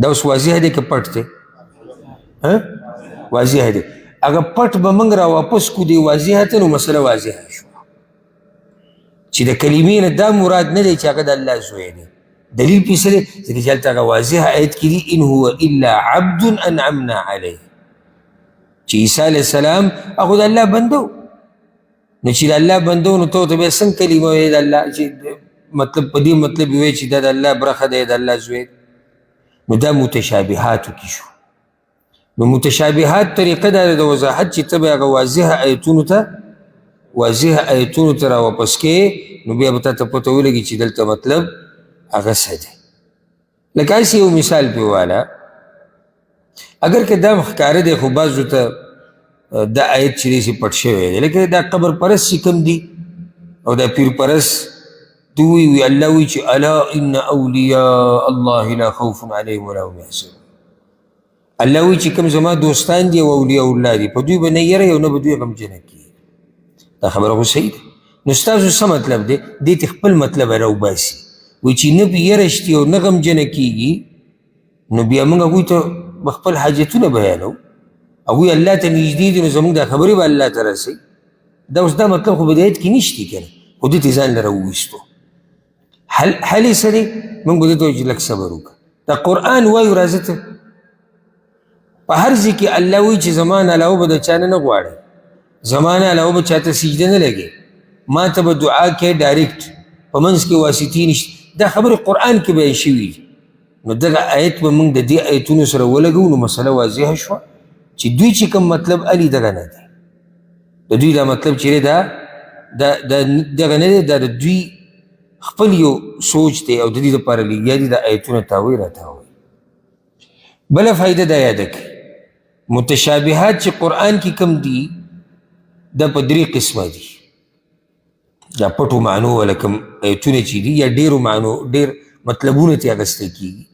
دا اوس واضح دی که پټ دی؟ واضح دی. هغه پټ به موږ را واپس کړو دې واضحه ته، نو مسله واضحه شوه چې د کلمې نه دا مراد نه دی چې هغه د الله زوی دی. دلیل پې څه دی؟ ځکه چې هلته هغه واضح آیت کې دي ان هو الا عبد انعمنا علیه، چې عیسی علیه السلام هغه د الله بنده و. نو چې د الله بنده و نو ته ورته بیا څنګه کلمه وایې د الله، چې مطلب په دې مطلب یې وایې چې دا د الله برخه دی، د الله زوی دی. نو دا متشابهاتو کې شو. نو متشابهات طریقه دا د وضاحت چې ته به هغه واضح آیتونو ته را واپس کې، نو بیا به تا ته پته ولګي چې دلته مطلب هغه څه دی. لکه هسې یو مثال پې واله، اگر که دا ښکاره دی خو بعضو ته دا آیت چې دی چې پټ شوی دی، لکه دا قبر پرست چې کوم دي او دا پیر پرست دوی وی الله وی چې الا ان اولیاء الله لا خوف علیهم ولا هم یحزنون. الله وی چې کوم زما دوستان دي او اولیاء الله دي، په دوی به نه یره او نه به دوی غمجنه کېږي. دا خبره خو صحیح ده. نو ستاسو څه مطلب دی؟ دې ته خپل مطلب راوباسي، وایي چې نه به یره شتي او نه غمجنه کېږي، نو بیا موږ هغوی ته به خپل حاجتونه بیانو، هغوی الله ته نږدې دي، نو زموږ دا خبرې به الله ته رسوي. دا اوس دا مطلب خو بدایت کې نشتی که نه، خو دې ته ځان له راوویستو. حل یې څه دی؟ موږ به دې ته وایو چې لږ صبر وکړه. دا قرآن وایو راځه ته په هر ځای کې الله وایي چې زما نه علاوه به د چا نه غواړئ، زما نه علاوه به چاته سجده نه لګئ، ما ته به دعا کوې ډایرکټ، په منځ کې واسطې نشته. دا خبرې قرآن کې بیان شوي دي. نو دغه آیت به موږ د دې آیتونو سره ولګو، نو مسله واضحه شوه چې دوی چې کوم مطلب علي دغه نه دی. د دوی دا مطلب چې دغه نه دی، دا د دوی خپل یو سوچ دی او د دې دپاره لګیا دي دا آیتونه تاوی را تاوی. بله فایده دا یاده کړئ، متشابهات چې قرآن کې کم دي دا په درې قسمه دي. دا پټو معنو والا کم آیتونه چې دي یا ډېرو معنو ډېر مطلبونه ترې اخیستی کېږي.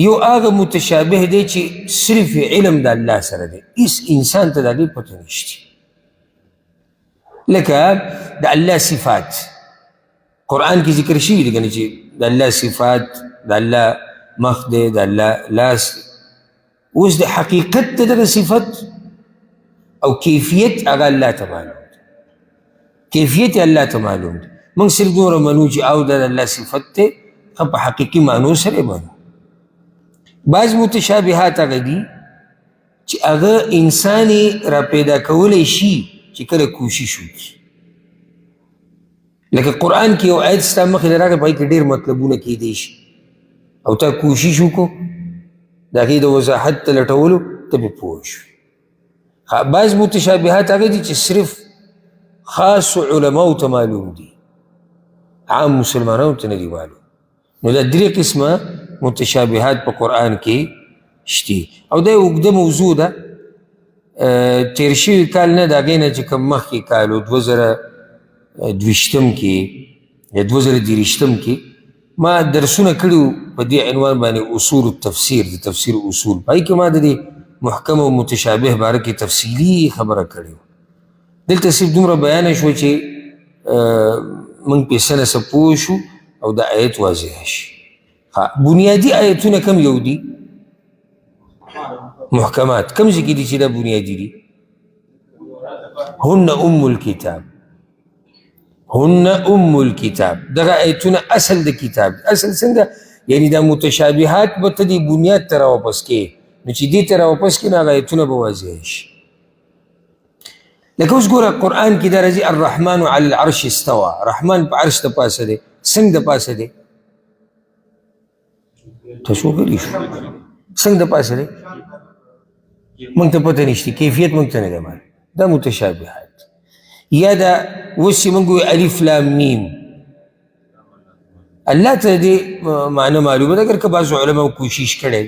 یو هغه متشابه دی چې صرف علم د الله سره دی، هېڅ انسان ته د هغې پته نشته. لکه د الله صفات قرآن کې ذکر شوي دي که نه، چې د الله صفات، د الله مخ دی، د الله لاس دی. اوس د حقیقت د دغه صفت او کیفیت هغه الله ته معلوم دی، کیفیت الله ته معلوم دی. موږ صرف دومره منو چې او د الله صفت دی، په حقیقي معنو سره منو. بعض متشابهات هغه دي چې هغه انسان را پیدا کولی شي چې کله کوشش وکړي. لکه قرآن کې یو آیت ستا مخې ته راغی، په هغې کې ډېر مطلبونه کیدی شي او تا کوشش وکړو د هغې د وضاحت ته لټولو، ته پې پوه شوې. بعض متشابهات هغه دي چې صرف خاص علماو ته معلوم دي، عام مسلمانانو ته نه دي معلوم. نو دا درې قسمه متشابهات په قرآن کې شتي، او دا یو اوږده موضوع ده. تیر شوي کال نه د هغې نه چې کوم مخکې کال و 2020 کې یا 2023 کې ما درسونه کړي وو په دې عنوان باندې اصول التفسیر، د تفسیر اصول. په هغې کې ما د دې محکم او متشابه باره کې تفصیلي خبره کړې وه. دلته صرف دومره بیانه شو چې موږ پې څه نه څه پوه شو او د آیت واضحه شي. بنیادي آیتونه کم یو دي؟ محکمات. کم ځای کې دي چې دا بنیادي دي؟ هن ام الکتاب، هن ام الکتاب. دغه آیتونه اصل د کتاب. اصل څنګه؟ یعنی دا متشابهات به ته دې بنیاد ته راواپس کې، نو چې دې ته راواپس کې نو هغه آیتونه به واضح شي. لکه اوس ګوره قرآن کې دا راځي الرحمن علی العرش استوى. رحمان په عرش د پاسه دی. څنګه د پاسه دی؟ تاسو غلي شو څنګه د پاسه دی؟ موږ ته پته نشته، کیفیت موږ ته نه دی معلوم. دا متشابهات. یا دا اوس چې موږ وایو الف لام میم، الله ته دې معنی معلومه ده، اگر که بعضو علماو کوشش کړی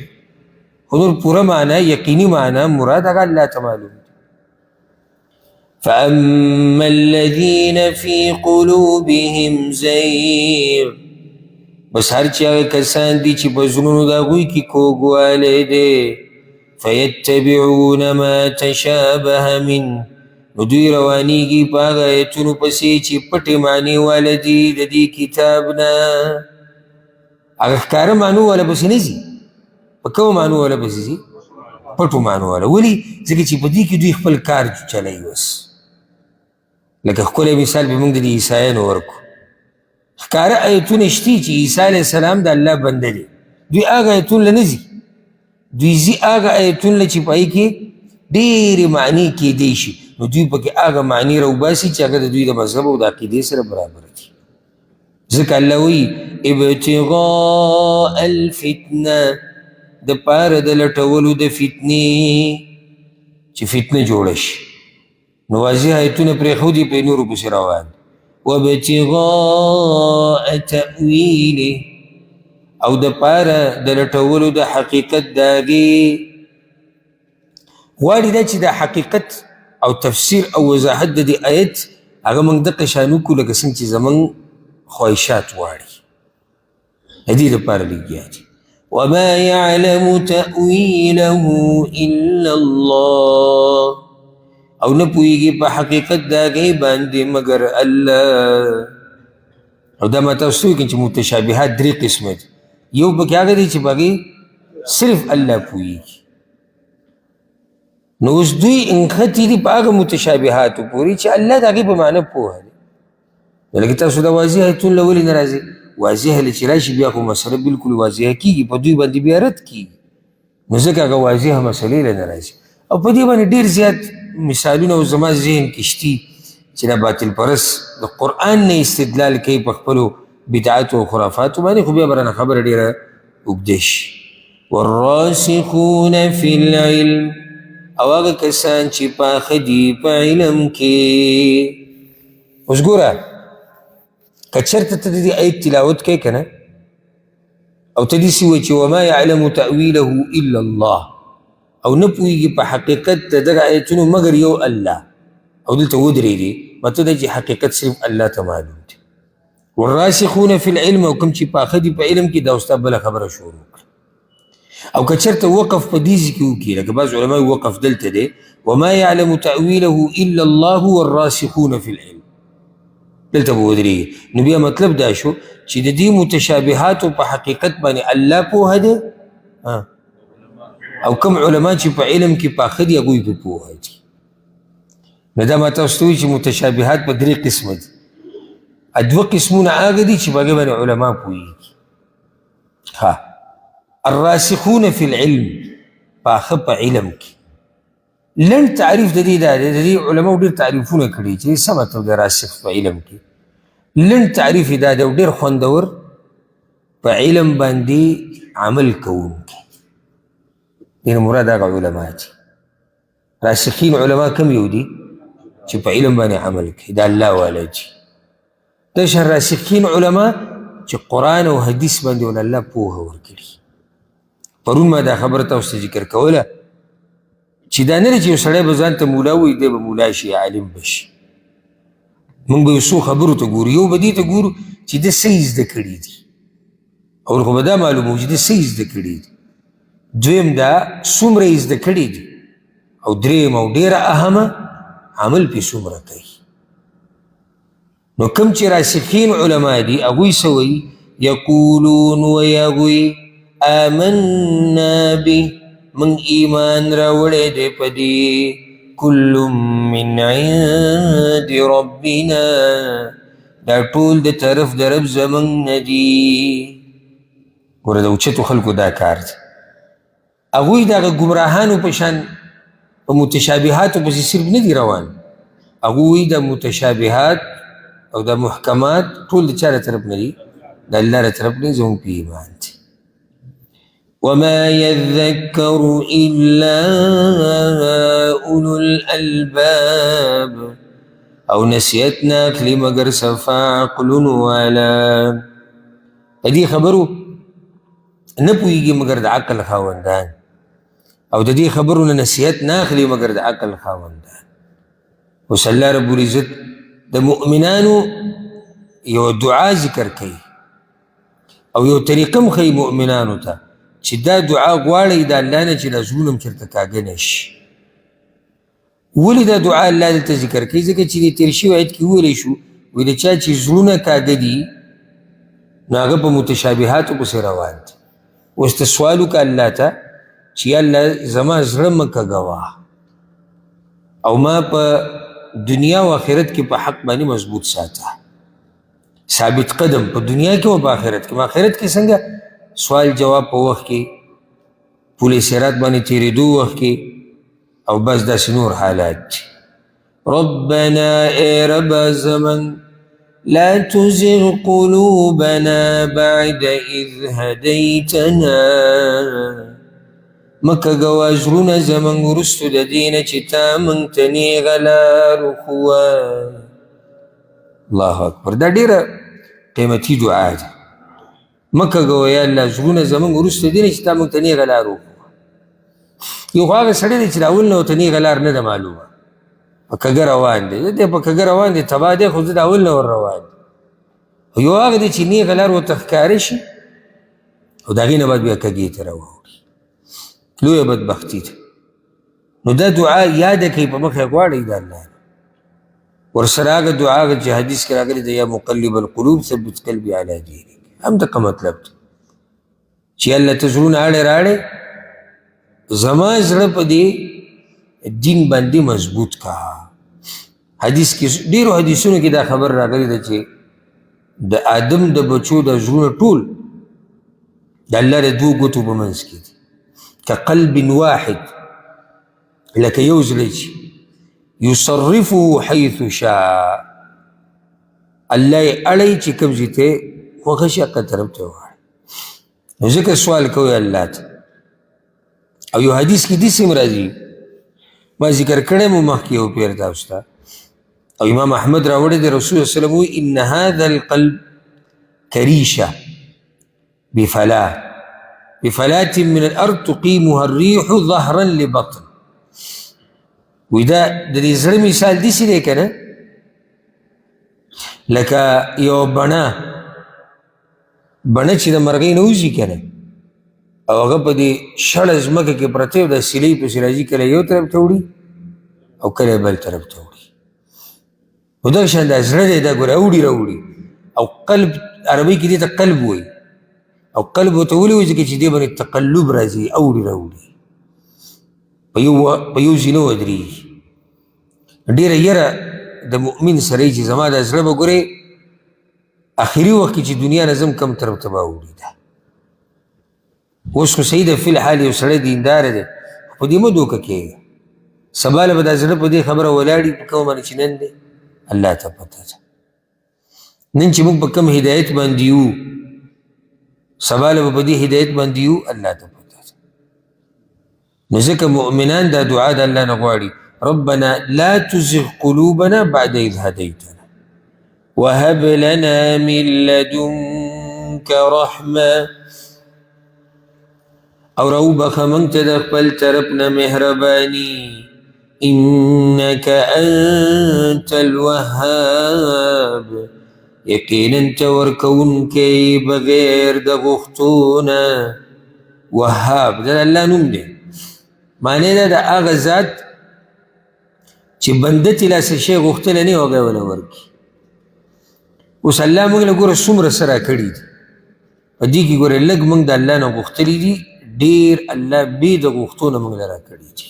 خو نور پوره معنی یقیني معنی مراد هغه الله ته معلوم. فأما الذين في قلوبهم زيغ، بس هر چې هغه کسان دي چې په زړونو د هغوی کې کوږوالی دی، فیتبعون ما تشابه من، نو دوی روانیږي په هغه ایتونو پسې چې پټې معنی واله دي د دې کتاب نه. هغه ښکاره معنو واله پسې نه ځي. په کومو معنو واله پسې ځي؟ پټو معنو واله. ولې؟ ځکه چې په دې کې دوی خپل کار چلوي. اوس لکه ښکلی مثال به موږ د عیسایانو ورکو. ښکاره ایتونه شتي چې عیسی علیه السلام د الله بنده دی، دوی هغه ایتون له نه ځي. دوی ځي هغه ایتون له چې په هغې کې ډېرې معنی کیدی شي، نو دوی پکې هغه معنی راوباسي چې هغه د دوی د مذهب او د عقیدې سره برابر دي. ځکه الله وایي ابتغاء الفتنه، د پاره د لټولو د فتنې، چې فتنه جوړه شي. نو واضح ایتونه پرېښودي، په نورو پسې روان. وابتغاء تأویله، او د پاره د لټولو د حقیقت د هغې. غواړي دا چې د حقیقت او تفسیر او وضاحت د دې آیت هغه موږ دقه شان وکړو لکه څنګه چې زموږ خواهشات غواړي. د دې دپاره لګیا دي. وما يعلم تأويله إلا الله، او نه پوهېږي په حقیقت د هغې باندې مګر الله. او دا ما تاسو وایي چې متشابهات درې قسمه دي. یو پکې هغه دی چې په هغې صرف الله پوهېږي. نو اوس دوی انښتي دي په هغه متشابهاتو پورې چې الله د هغې په معنی پوهه دی. لکه تاسو دا واضح ایتون له ولې نه راځي؟ واضح له چې راشي بیا خو مسله بلکل واضحه کېږي، په دوی باندې بیا رد کېږي. نو ځکه هغه واضحه مسلې له نه راځي. او په دې باندې ډېر زیات مثالونه او زما ذهن کې شتي چې دا باطل پرست د قرآن نه استدلال کوي په خپلو بدعاتو او خرافاتو باندې، خو بیا به رانه خبره ډېره اوږده شي. والراسخون فی العلم، او هغه کسان چې پاخه دي په علم کې. اوس ګوره که چېرته ته د دې آیت تلاوت کوې که نه، او ته داسې وایي چې وما یعلم تأویله الا الله، او نه پوهېږي په حقیقت د دغه آیتونو مګر یو الله، او دلته ودرېږي، مطلب دا چې حقیقت صرف الله ته معلوم دی. والراسخون فی العلم، او کوم چې پاخه دي په علم کې، دا اوس تا بله خبره شروع کړه. او که چېرته وقف په دې ځای کې وکړي، لکه بعض علما وقف دلته دی وما یعلم تأویله الا الله والراسخون فی العلم، دلته به ودرېږي. نو بیا مطلب دا شو چې د دې متشابهاتو په حقیقت باندې الله پوهه دی، او کوم علما چې په علم کې پاخه دي هغوی پې پوهه دي. نو دا ما تاسو ته وایي چې متشابهات په درې قسمه دي. دوه قسمونه هغه دي چې په هغې باندې علما پوهېږي. الراسخون فی العلم، پاخه په علم کې. لنډ تعریف د دې دا دی، د دې علماو ډېر تعریفونه کړي چې څه مطلب دی راسخ په علم کې. لنډ تعریف یې دا دی او ډېر خوندور، په علم باندې عمل کوونکی. دې نه مراد هغه علما دي راسخین علما کم یو دي چې په علم باندې عمل کوي دا الله والا دي دا شان راسخین علما چې قرآن او حدیث باندې ول الله پوهه ورکړي پرون ما دا خبره تاسو ته ذکر کوله چې دا نه چې یو سړی به ځان ته مولا وایي دی به مولا شي عالم به شي موږ به یو څو خبرو ته ګورو یو به دې ته ګورو چې ده څه زده کړي دي او خو به دا معلومه وي چې ده څه زده کړي دي دویم دا څومره یې زده کړي دي او دریم او ډېره اهمه عمل پې څومره کوي نو کوم چې راسخین علما دي هغوی څه وایي یقولون وایي هغوی آمنا به من ایمان راوړی دی په دې کل من عند ربنا دا ټول د طرف د رب زموږ نه دي ګوره د اوچتو خلکو دا کار دی هغوی د هغه ګمراهانو په شان په متشابهاتو پسې صرف نه دي روان هغوی د متشابهات او د محکمات ټول د چا له طرف نه دي د الله له طرف نه زموږ په ایمان دي وما يذكر إلا أولو الألباب او نسيتنا اكلی مگر صفا عقلونو والا دې خبرو نه پوهېږي مگر د عقل خاوندان او د دې خبرو نه نصیحت نه اخلي مگر د عقل خاوندان اوس الله رب العزت د مؤمنانو یو دعا ذکر کوي او یو طریقه هم ښیي مؤمنانو ته چې دا دعا غواړئ د الله نه چې دا زړونه هم چېرته کاږه نه شي ولې دا دعا الله دلته ذکر کوي ځکه چې د تېر شوي آیت کې وویلی شو وایي د چا چې زړونه کاږه دي نو هغه په متشابهاتو پسې روان دي اوس ته سوال وکړه الله ته چې الله زما زړه مه کږوه او ما په دنیا و آخرت کې په حق باندې مضبوط ساته ثابت قدم په دنیا کې و په آخرت کې آخرت کې څنګه سوال جواب په وخت کې پولی سیرات باندې تېرېدو وخت کې او بس داسې نور حالات ربنا اے رب زمن لا تزغ قلوبنا بعد اذ هديتنا مکه ګوا زړونه زموږ وروستو د دې نه چې تا موږ ته نیغه لار وښوه الله اکبر دا ډېره قیمتي دعا ده مکه ګوا یا الله زړونه زموږ وروسته دې نه چې تا موږ ته نیغه لار وښوه یو خو هغه سړی دی چې د اول نه ورته نیغه لار نه ده معلومه په کږه روان دی دی په کږه روان دی تباه دی خو زه د اول نه ور روان دی یو هغه دی چې نیغه لار ورته ښکاره شي او د هغې نه بعد بیا کږې ته راوړي لویه بدبختي ده نو دا دعا یاده کوي په مخه غواړئ د الله ورسره هغه دعا هغه چې حدیث کې راغلي ده یا مقلب القلوب ثبت قلبي علی دینک هم دغه مطلب ده چې الله ته زړونه اړې راړې زما زړه په دې دین باندې مضبوط کا حدیث کې ډېرو حدیثونو کې دا خبر راغلی ده چې د آدم د بچو د زړونه ټول د الله د دوو ګوتو په منځ کې دي كقلب واحد لك يوزلج يصرفه حيث شاء الله علي چې کوم ځای ته خوښه شي هغه طرف ته وغواړي نو ځکه سوال کوي الله ته او یو حدیث کې داسې هم راځي ما ذکر کړی مو مخکې یو پیر تاسو ته او امام احمد راوړی دی رسول الله صلی الله علیه وسلم وایي ان هذا القلب كريشه بفلاة من الأرض تقيمها الريح ظهرا لبطن وإذا دې زړه مثال داسې دی که نه لکه یو بڼه چې د مرغۍ نه وځي که نه او هغه په دې شړه ځمکه کې پرته وي د سیلۍ پسې راځي کله یو طرف ته وړي او کله بل طرف ته وړي نو دغه شان دا زړه دی دا ګوره اوړي راوړي او قلب عربۍ کې دې ته قلب وایي او قلب ورته ولې وایي ځکه چې دې باندې تقلب راځي اوړي راوړي په یو ځای نه ودرېږي ډېره یره د مؤمن سره چې زما دا زړه به ګورې آخري وخت کې چې دنیا نه ځم کم طرف ته به اوړي ده اوس خو صحیح ده فی الحال یو سړی دینداره دی په دې مه دوکه کېږه سبا له به دا زړه په دې خبره ولاړي په کومه باندې چې نن دی الله ته پته ده نن چې موږ په کم هدایت باندې یو سبا له به په دې هدایت باندې یو الله ته پته ده نو ځکه مؤمنان دا دعا د الله نه غواړي ربنا لا تزغ قلوبنا بعد إذ هديتنا وهب لنا من لدنك رحمة او رو بخ منگ تا دا خپل طرفنا مهربانی انك انت الوهاب یقینا تورکون کی بغیر دا غختونا وهاب دا اللہ نوم دے معنی دا دا آغا ذات چی بندتی لاسه شی غختل نی ہوگا ولا ورکی اوس اللہ منگ لگور سمر سرا کری دی و دی کی گور لگ منگ دا اللہ نا غختلی دی دیر اللہ بی دا غختون منگ لرا کری دی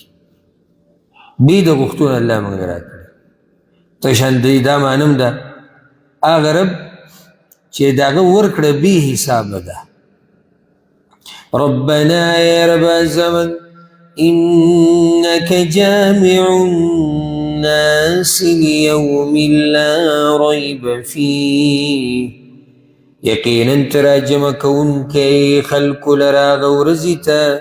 بی دا غختون اللہ منگ لرا کری تشان دی دا معنم دا آغا رب چی داغا ورکڑ بی حساب دا ربنا یا رب زمن إنك جامع الناس ليوم لا ريب فيه يقينا تراجم كون كي خلق لرا غورزتا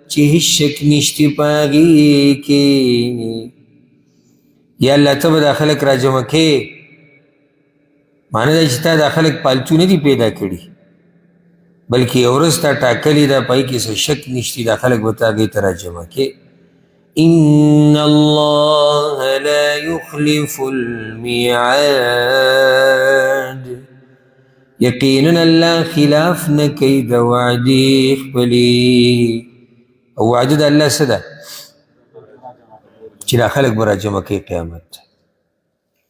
چه الشك نشتي پاغي كي يا الله تب دا خلق راجم كي معنی دا چتا دا خلق پالتو ندی پیدا کری بلکہ اورستا ٹاکلی دا پائی کسی شک نشتی دا خلق بتا گئی تراجمہ کے ان اللہ لا يخلف المیعاد یقینا اللہ خلاف نکی دا وعدی خبلی او وعد دا اللہ صدا چلا خلق براجمہ کے قیامت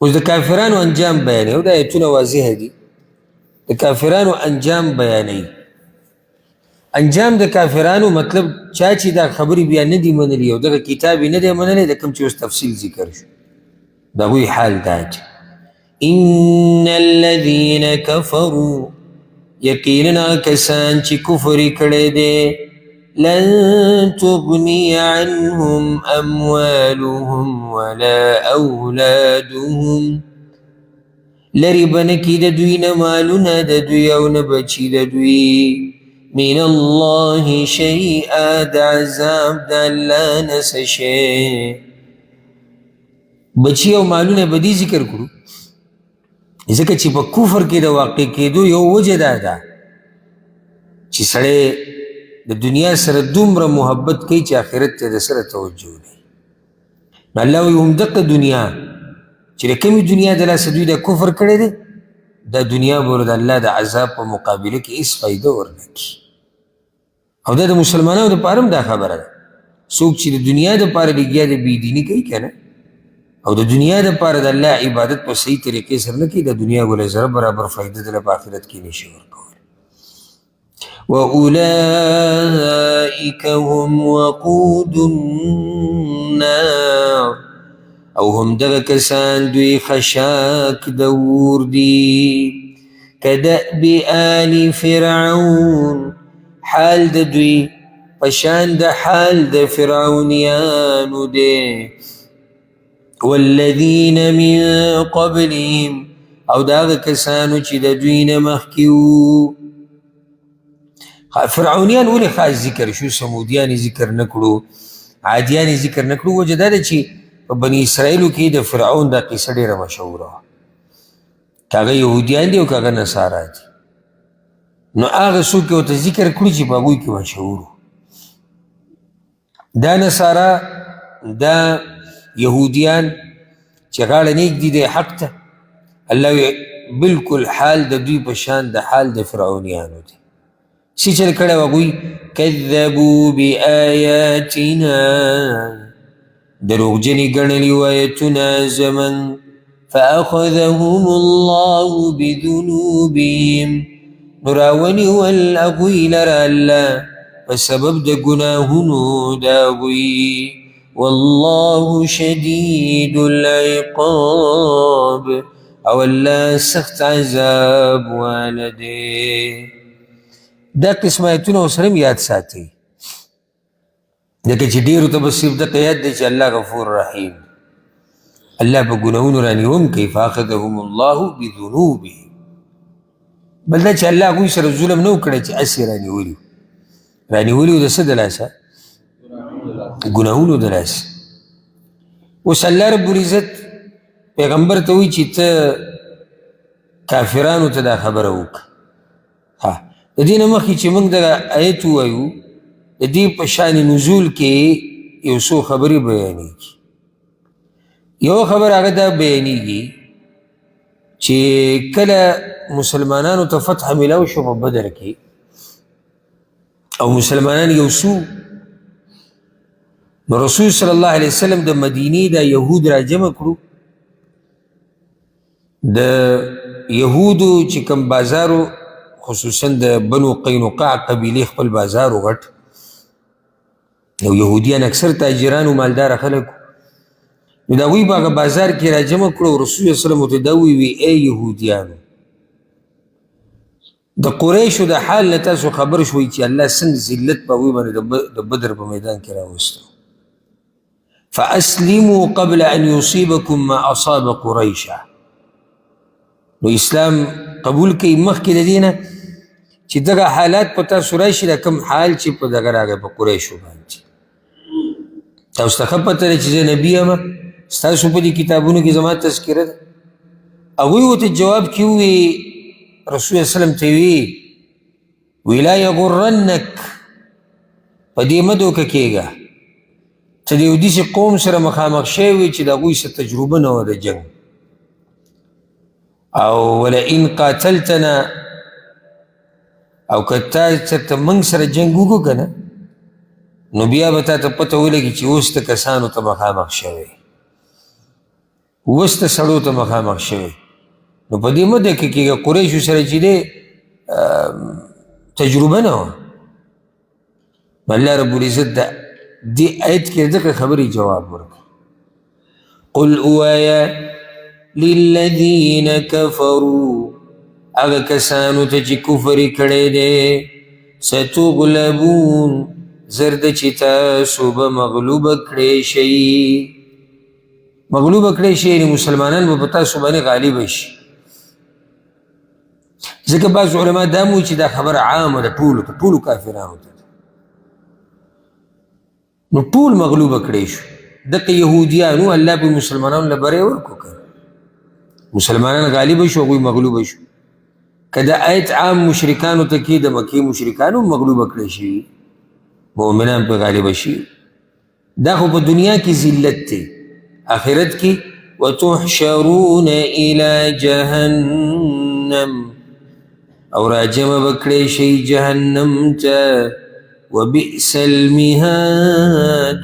اس دا کافرانو انجام بیانے او دا ایتون واضح دی دا کافرانو انجام بیانی انجام د کافرانو مطلب چاچی دا خبری بیا ندی منلی او دا کتابی ندی منلی دا کم چی اس تفصیل ذکر شو دا ہوئی حال داج ان الذین کفروا یقیننا کسان چی کفری کڑے دے لن تغنی عنهم اموالهم ولا اولادهم لری بنکی دا دوی نمالونا دا دوی او نبچی دا دوی من اللہ شیئا دا عذاب دا اللہ نسشے بچی او مالونا بدی ذکر کرو ذکر چی پا کفر کی دا واقع کی دو یو وجہ دا چی سڑے دا دنیا سر دومر محبت کی چی آخرت دا سر توجہ دی اللہ وی هم دق دنیا چی رکمی دنیا دلا سدوی دا کفر کرے دے دا دنیا بورد اللہ دا عذاب پا مقابلے کی اس فائدہ ورنکی او دا مسلمانوں دا پارم دا خبر دا سوک چی دا دنیا دا پار لگیا دا بیدینی کئی کنا او دا دنیا دا پار دا اللہ عبادت پا صحیح طریقے سر نکی دا دنیا گولے ذرا برابر فائدہ دا پا آخرت کی نشور کول وَأُولَئِكَ هُمْ وَقُودُ النَّارِ او هم دغه کسان دوی خشاک دور دی کدأب آل فرعون حال د دوی پشان د حال د فرعونیانو دے والذین من قبلهم او دغه کسانو چې د دوی نه مخکیو فرعونیان ولی خاص ذکر شو سمودیانی ذکر نکړو عادیانی ذکر نکړو وجه دا ده چې بنی اسرائیلو کی د فرعون دا قصه ډیره مشهوره کاغه یهودیان دی او کاغه نصارا دی نو هغه څوک ورته ذکر کړي چې په هغوی کې مشهور دا نصارا دا یهودیان چې غاړه نیږدي دی حق ته الله بالکل حال د دوی په شان د حال د فرعونیانو دی سی چل کړه هغوی کذبوا بآیاتنا دروغ جنی گنلی ویتنا زمن فأخذهم الله بذنوبهم نراونی والاغوی لرا اللہ فسبب دا گناہنو داغوی والله شدید العقاب او اللہ سخت عذاب والدے دا قسم آیتون وسلم یاد ساتی لیکن چی دیرو تا بس صرف دا قیاد دے چی اللہ غفور رحیم اللہ پا گناہون رانیوم کئی فاخذهم اللہ بذنوبی بلدہ چی اللہ کوئی سر ظلم نو کڑا چی اسی رانیولیو دا صد لاسا ګناهونو د لاسه. اوس الله رب العزت پیغمبر ته وایي چې ته کافرانو ته دا خبره وکړه. د دې نه مخکې چې موږ دغه آیت ووایو د دې په شان نزول کې یو څو خبرې بیانېږي. یو خبر هغه دا بیانېږي چې کله مسلمانانو ته فتح ملاو شو په بدر کې او مسلمانان یو سو، نو رسول صلی الله علیه وسلم د مدینې دا یهود را جمع کړو. د یهودو چې کوم بازارو خصوصا د بنو قینقاع قبیلې خپل بازارو غټ او یهودیان اکثر تاجران و مالدار خلک، نو د هغوی په هغه بازار کې را جمع کړو. رسول صلی الله علیه وسلم ورته دا وویل ای یهودیانو، د قریشو د حال نه تاسو خبر شوئ چې الله څنګه ذلت په هغوی باندې د بدر په میدان کې راوستو. فاسلموا قبل ان يصيبكم ما اصاب قریشا، نو اسلام قبول کوي مخکې د دې نه چې دغه حالات په تاسو راشي، د کوم حال چې په دغه راغی په قریشو باندې. تاسو ته ښه پته ده چې زه نبي یم، ستاسو په دې کتابونو کې زما تذکره ده. هغوی ورته جواب کې ووی رسول الله وسلم ته وی لا یغرنک، په دې مه دوکه کېږه ته د یو داسې قوم سره مخامخ شوی وي چې د هغوی څه تجربه نه وه د جنګ، او ولئن قاتلتنا، او که تا چېرته موږ سره جنګ وکړو که نه، نو بیا به تا ته پته ولګي چې اوس ته کسانو ته مخامخ شوی، اوس ته سړو ته مخامخ شوی. نو په دې مه دقیق کېږه قریشو سره چې دی تجربه نه وه. الله رب العزت دې آیت کې دغه خبرې جواب ورکړه. قل اوایا للذین کفروا، هغه کسانو ته چې کفر یې کړی دی، ستغلبون، زر ده چې تاسو به مغلوبه کړی شئ. مغلوبه کړی شئ یعنې مسلمانان به په تاسو باندې غالبه شي. ځکه بعض علما دا هم وایي چې دا خبره عامه ده ټولو کافرانو ته، نو ټول مغلوبه کړی شو. دغه یهودیانو الله په مسلمانانو له بری ورکړو که مسلمانان غالبه شو هغوی مغلوبه شو. که دا آیت عام مشرکانو ته کې د مکې مشرکانو مغلوبه کړی شي، مؤمنان په غالبه شي. دا خو په دنیا کې ذلت دی، آخرت کې وتحشرون الى جهنم، او راجمه بکړی شي جهنم ته، وبئس المهاد،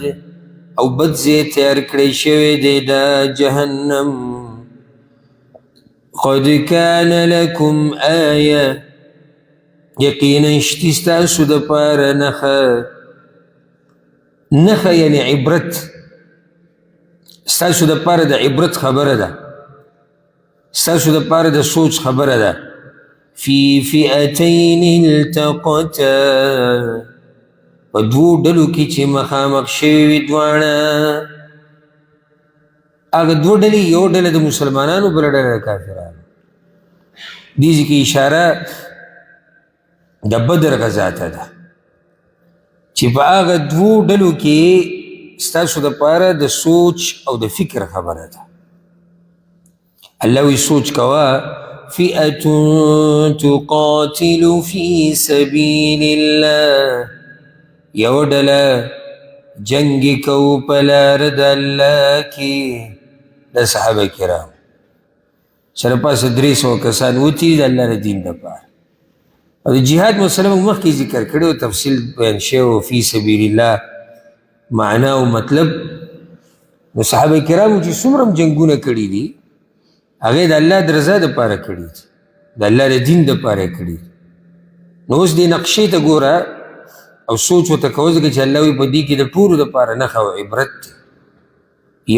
او بد ځای تیار کړی شوی دی دا جهنم. قد کان لکم آیه، یقینا شتي ستاسو دپاره نښه یعنې عبرت، ستاسو دپاره د عبرت خبره ده، ستاسو دپاره د سوچ خبره ده. فی فئتین التقتا، په دوو ډلو کې چې مخامخ شوي وي دواړه. هغه دوه ډلې، یو ډله د مسلمانانو بله ډله د کافرانو. دې کې اشاره د بدر غزا ته ده چې په هغه دوو ډلو کې ستاسو دپاره د سوچ او د فکر خبره ده. الله وی سوچ کوه، فئة تقاتل فی سبیل الله، یو ډله جنګ کو په لاره د الله کې. د صحابه کرام سره پاسه 300 کسان وتي د الله د دین دپاره. او د جهاد مسله موږ مخکې ذکر کړی او تفصیل بیان شوی فی سبیل الله معنا او مطلب. نو صحابه کرامو چې څومره هم جنګونه کړي دي، هغې د الله د رضا دپاره کړي دي، د الله د دین دپاره یې کړي دي. نو اوس دې نقشې ته ګوره او سوچ ورته کوه، ځکه چې الله وایي په دې کې د ټولو دپاره نښه او عبرت دی.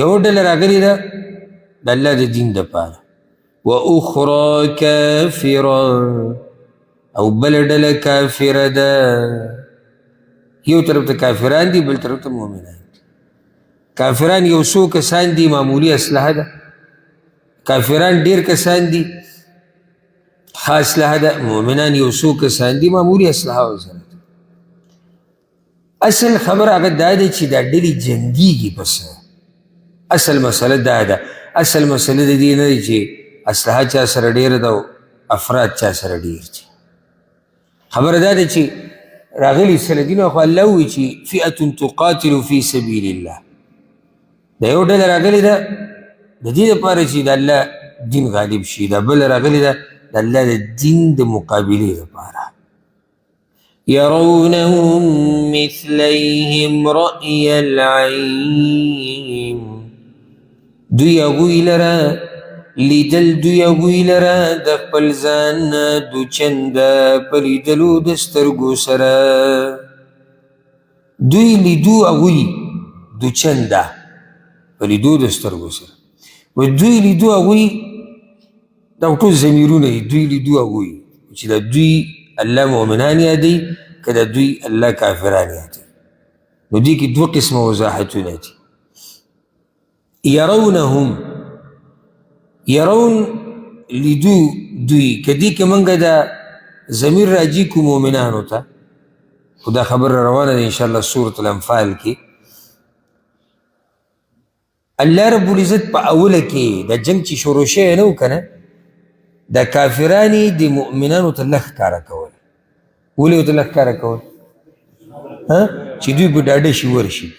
یو ډله راغلې ده د الله د دین دپاره، واخرى کافره، او بله ډله کافره ده. یو طرف ته کافران دي، بل طرف ته مؤمنان دي. کافران یو څو کسان دي، معمولی اسلحه ده. کافران ډیر کسان دي، ښه اسلحه ده. مؤمنان یو څو کسان دي، معمولی اسلحه ورسره ده. اصل خبر هغه دا دی چې دا ډلې جنګیږي پس اصل مسله دا ده اصل مسله د دې نه دی چې اسلحه چا سره ډېره ده او افراد چا سره ډېر دي خبره دا ده چې راغلي سلدینو خو الله ووایي چې فئة تقاتل فی سبیل الله دا یو ډله راغلې ده د دې دپاره چې د الله دین غالب شي دا بله راغلې ده د الله د دین د مقابلې دپاره يرونهم مثليهم رأي العين دوی هغوی لره لیدل دوی هغوی لره د خپل ځان نه دوچنده په لیدلو د سترګو سره دوی لیدو هغوی دوچنده په لیدو د سترګو سره و دوی لیدو هغوی دا ټول ضمیرونه دي دوی لیدو هغوی چې د دوی الله مؤمنان یادوي که د دوی الله کافران یادوي نو دې کې دوه قسمه وضاحتونه دي يرونهم يرون لیدو دوی که دې کې موږ دا ضمیر راجي کو مؤمنانو ته خو دا خبر روانه ده انشاءالله سورة الانفال کې الله رب العزت په اوله کې د جنګ چې شروع شوی نه و که نه دا کافرانی د مؤمنانو ته لږ ښکاره کول ولې ورته لږ ښکاره کول چې دوی په ډاډه شي ورشي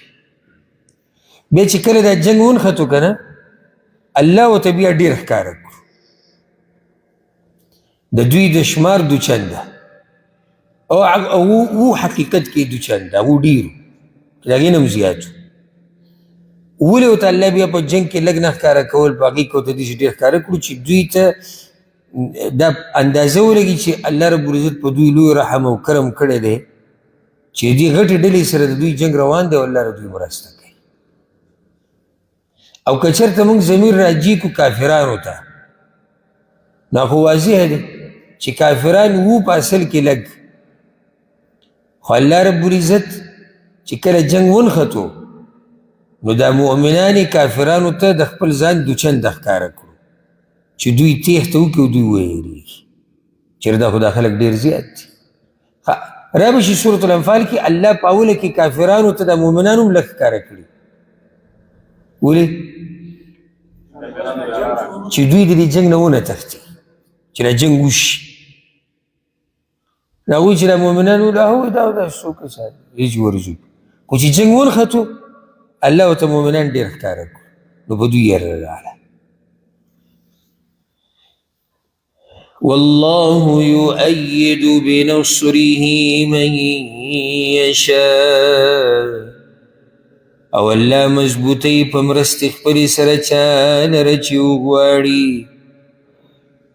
بیا چې کله دا جنګ ونښتو که نه الله ورته بیا ډېر ښکاره کړو د دوی د شمار دوچنده او حقیقت کې دوچنده او ډېرو د هغې نه هم زیاتو ولې ورته الله بیا په جنګ کې لږ نه ښکاره کول په هغې کې ورته داسې ډېر ښکاره کړو چې دوی ته دا اندازه ولګي چې الله رب العزت په دوی لوی رحم او کرم کړی دی چې دې غټې ډلې سره د دوی جنګ روان دی او الله د دوی مرسته کوي او که چېرته موږ ضمیر راجي کو کافرانو ته نو خو واضح دی چې کافران وو په اصل کې لږ خو الله رب العزت چې کله جنګ ونښتو نو دا مؤمنانې کافرانو ته د خپل ځان دوچنده ښکاره کړو چې دوی تیښته وکړي او دوی ویریږي چېرې دا خو دا خلک ډېر زیات دي رابه شي سورة الانفال کې الله په اوله کې کافرانو ته د مؤمنانو هم لږ ښکاره کړي ولې چې دوی د دې جنګ نه ونه تښتي چې دا جنګ وشي دا هغوی چې دا مؤمنان وو دا هغوی دا څوک ساتي هېڅ ورځو خو چې جنګ ونښتو الله ورته مؤمنان ډېر ښکاره کړو نو په دوی یره راغله والله يؤيد بنصره من يشاء او الله مضبوطی په مرستې خپلې سره چا لره چې وغواړي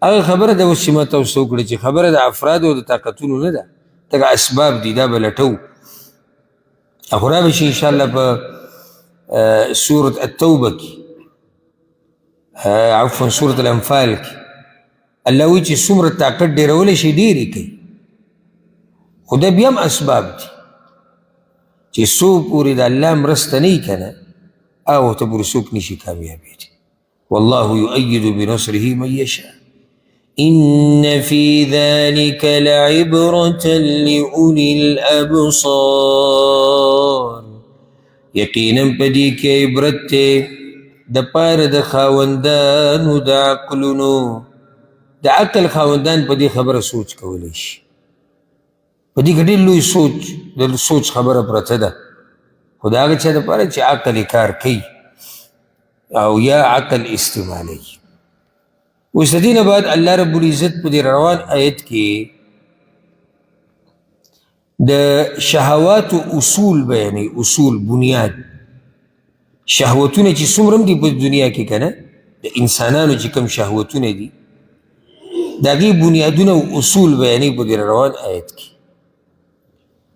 هغه خبره ده اوس چې ما تاسو وکړه چې خبره د افرادو او د طاقتونو نه ده دغه اسباب دي دا به لټو خو رابه شي انشاءالله په سورة التوبه کې عفوا سورة الانفال کې الله وایي چې څومره طاقت ډېرولی شي ډېرې کوي خو دا بیا هم اسباب دي چې څو پورې د الله مرسته نه وي که نه هغه ته پورې څوک نشي کامیابېدی والله یؤید بنصره من یشاء إن في ذلك لعبرة لأولي الأبصار یقینا په دې کې عبرت دی د پاره د خاوندانو د عقلونو د عقل خاوندان په دې خبره سوچ کولی شي په دې کې ډېر لوی د سوچ خبره پرته ده خو د هغه چا دپاره چې عقل یې کار کوي او یا عقل استعمالوي اوس د دې نه بعد الله رب العزت په دې روان آیت کې د شهواتو اصول بیانوي اصول بنیاد شهوتونه چې څومره هم دي په دنیا کې که نه د انسانانو چې کوم شهوتونه دي د هغې بنیادونه او اصول بیانوي په دې روان آیت کې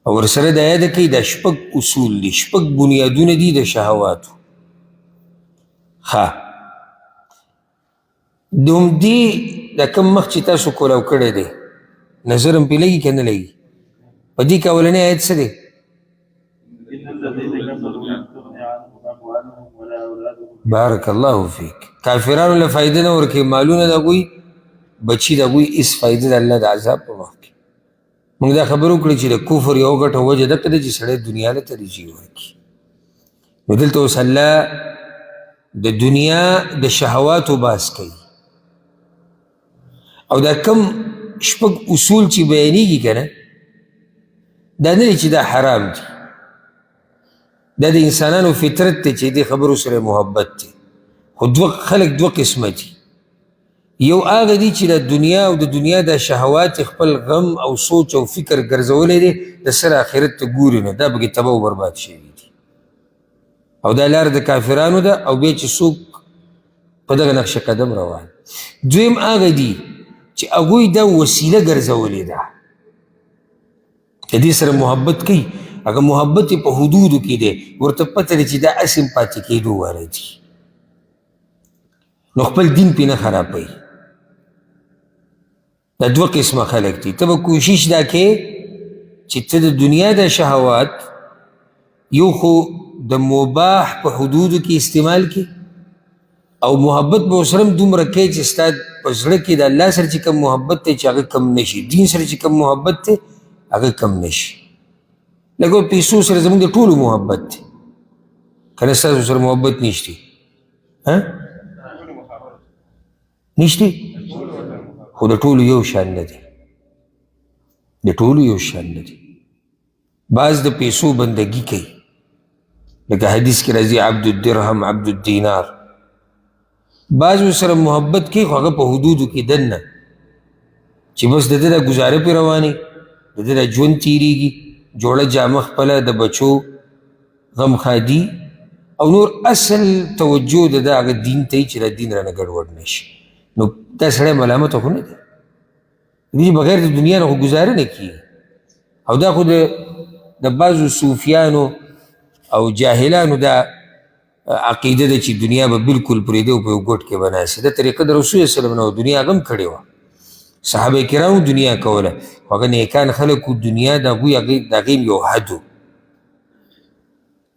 او ورسره دا یاده کوي دا شپږ اصول دي شپږ بنیادونه دي د شهواتو ښه د همدې د کوم مخ چې تاسو کولاو کړی دی نظر هم پرې لګي که نه لګي په دې کې اولنی آیت څه دی بارک الله فیک کافرانو له فایده نه ورکوي مالونه د هغوی بچي د هغوی هېڅ فایده د الله د عذاب په وخت کې موږ دا خبر وکړو چې د کفر یو ګټه وجه دغه ده چې سړی دنیا له ترجیح ورکړي. نو دلته اوس الله د دنیا د شهواتو باس کوي او دا کم شپږ اصول چې بیانېږي که نه دا نه دی چې دا حرام دي، دا د انسانانو فطرت دی چې دې خبرو سره محبت دی. خو خلک دوه قسمه دي، یو هغه دي چې د دنیا او د دنیا د شهوات خپل غم او سوچ او فکر ګرځولی دی د سر آخرت ته ګوري نه، دا پکې تباه و برباد شوي دي او دا لار د کافرانو ده او بیا چې څوک په دغه نقش قدم روان. دویم هغه دي چې هغوی دا وسیله ګرځولې ده د دې سره محبت کوي، هغه محبت یې په حدودو کې دی، ورته پته دی چې دا اسم پاتې کېدو واره دي، نو خپل دین پې نه خرابوي. دا دوه قسمه خلک دي. ته به کوشش دا کې چې ته د دنیا د شهوات یو خو د مباح په حدودو کې استعمال کی او محبت به ورسره هم دومره کوي چې ستا په زړه کې د الله سره چې کوم محبت دی چې هغه کم نشي، دین سره چې کوم محبت دی هغه کم نشي. لکه پیسو سره زموږ د ټولو محبت دی، که نه ستاسو سره محبت نشتی؟ نشتی؟ خو د ټولو یو شان نه دی، د ټولو یو شان نه دی. بعض د پیسو بندگی کوي، لکه حدیث کې راځي عبد الدرهم عبد الدینار. بعض سره محبت کوي خو هغه په حدودو کې دننه چې بس د ده د ګزاره پې روانې، د ده د ژوند تېرېږي، جوړه جامه خپله، د بچو غم خادي او نور اصل توجه د ده هغه دین ته وي چې دا دین رانه ګډوډ نه شي. نو دا سړی ملامته خو نه دی، دې بغیر د دنیا نه خو ګزاره نه کېږي. او دا خو د بعضو صوفیانو او جاهلانو دا عقیده ده چې دنیا به بالکل پرېږدي او په یو ګوټ کې به ناست. دا طریقه د رسول صلی الله علیه وسلم نه دنیا هغه هم کړې وه، صحابه کرامو دنیا کوله، خو هغه نیکان خلک دنیا د هغوی هم یو حد و.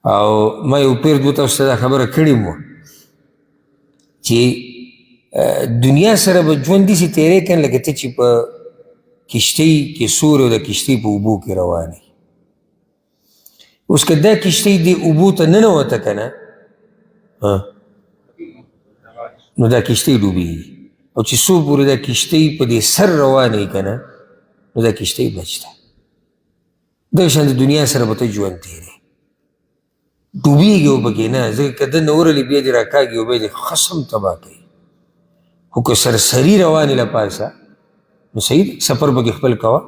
او ما یو پیر دوی تاسو ته دا خبره کړې وه چې دنیا سره به ژوند داسې تېری کړي لکه ته چې په کشتۍ کې سور او د کشتۍ په اوبو کې روان یې. اوس که دا کشتۍ دې اوبو ته ننوته که نه نو دا کشتۍ ډوبېږي، او چې څو پورې دا کشتۍ په دې سر روانه یي که نه نو دا کشتۍ بچ ده. دغه شان د دنیا سره به ته ژوند تېری ډوبېږي او پکې نه، ځکه که ده نه ورلې بیا دې راکاږي او بیا دې خصم تباه کوي. خو که سرسري روانې له پاسه نو صحیح سفر پکې خپل کوه،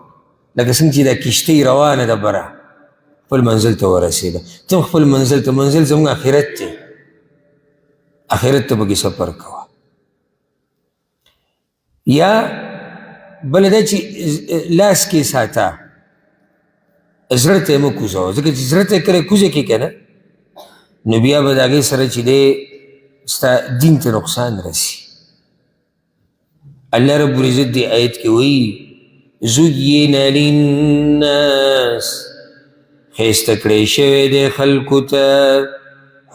لکه څنګه چې دا کشتۍ روانه ده بره خپل منزل ته ورسېده، ته خپل منزل ته، منزل زموږ آخرت دی، آخرت ته پکې سفر کوه. یا بله دا چې لاس کې ساته، زړه ته یې مه کوزوه، ځکه چې زړه ته یې کله کوزه کړې که نه نو بیا به د هغې سره چې دی ستا دین ته نقصان رسي. الله رب العزت دی آیت کې وایي زین للناس، ښایسته کړی شوی دی خلکو ته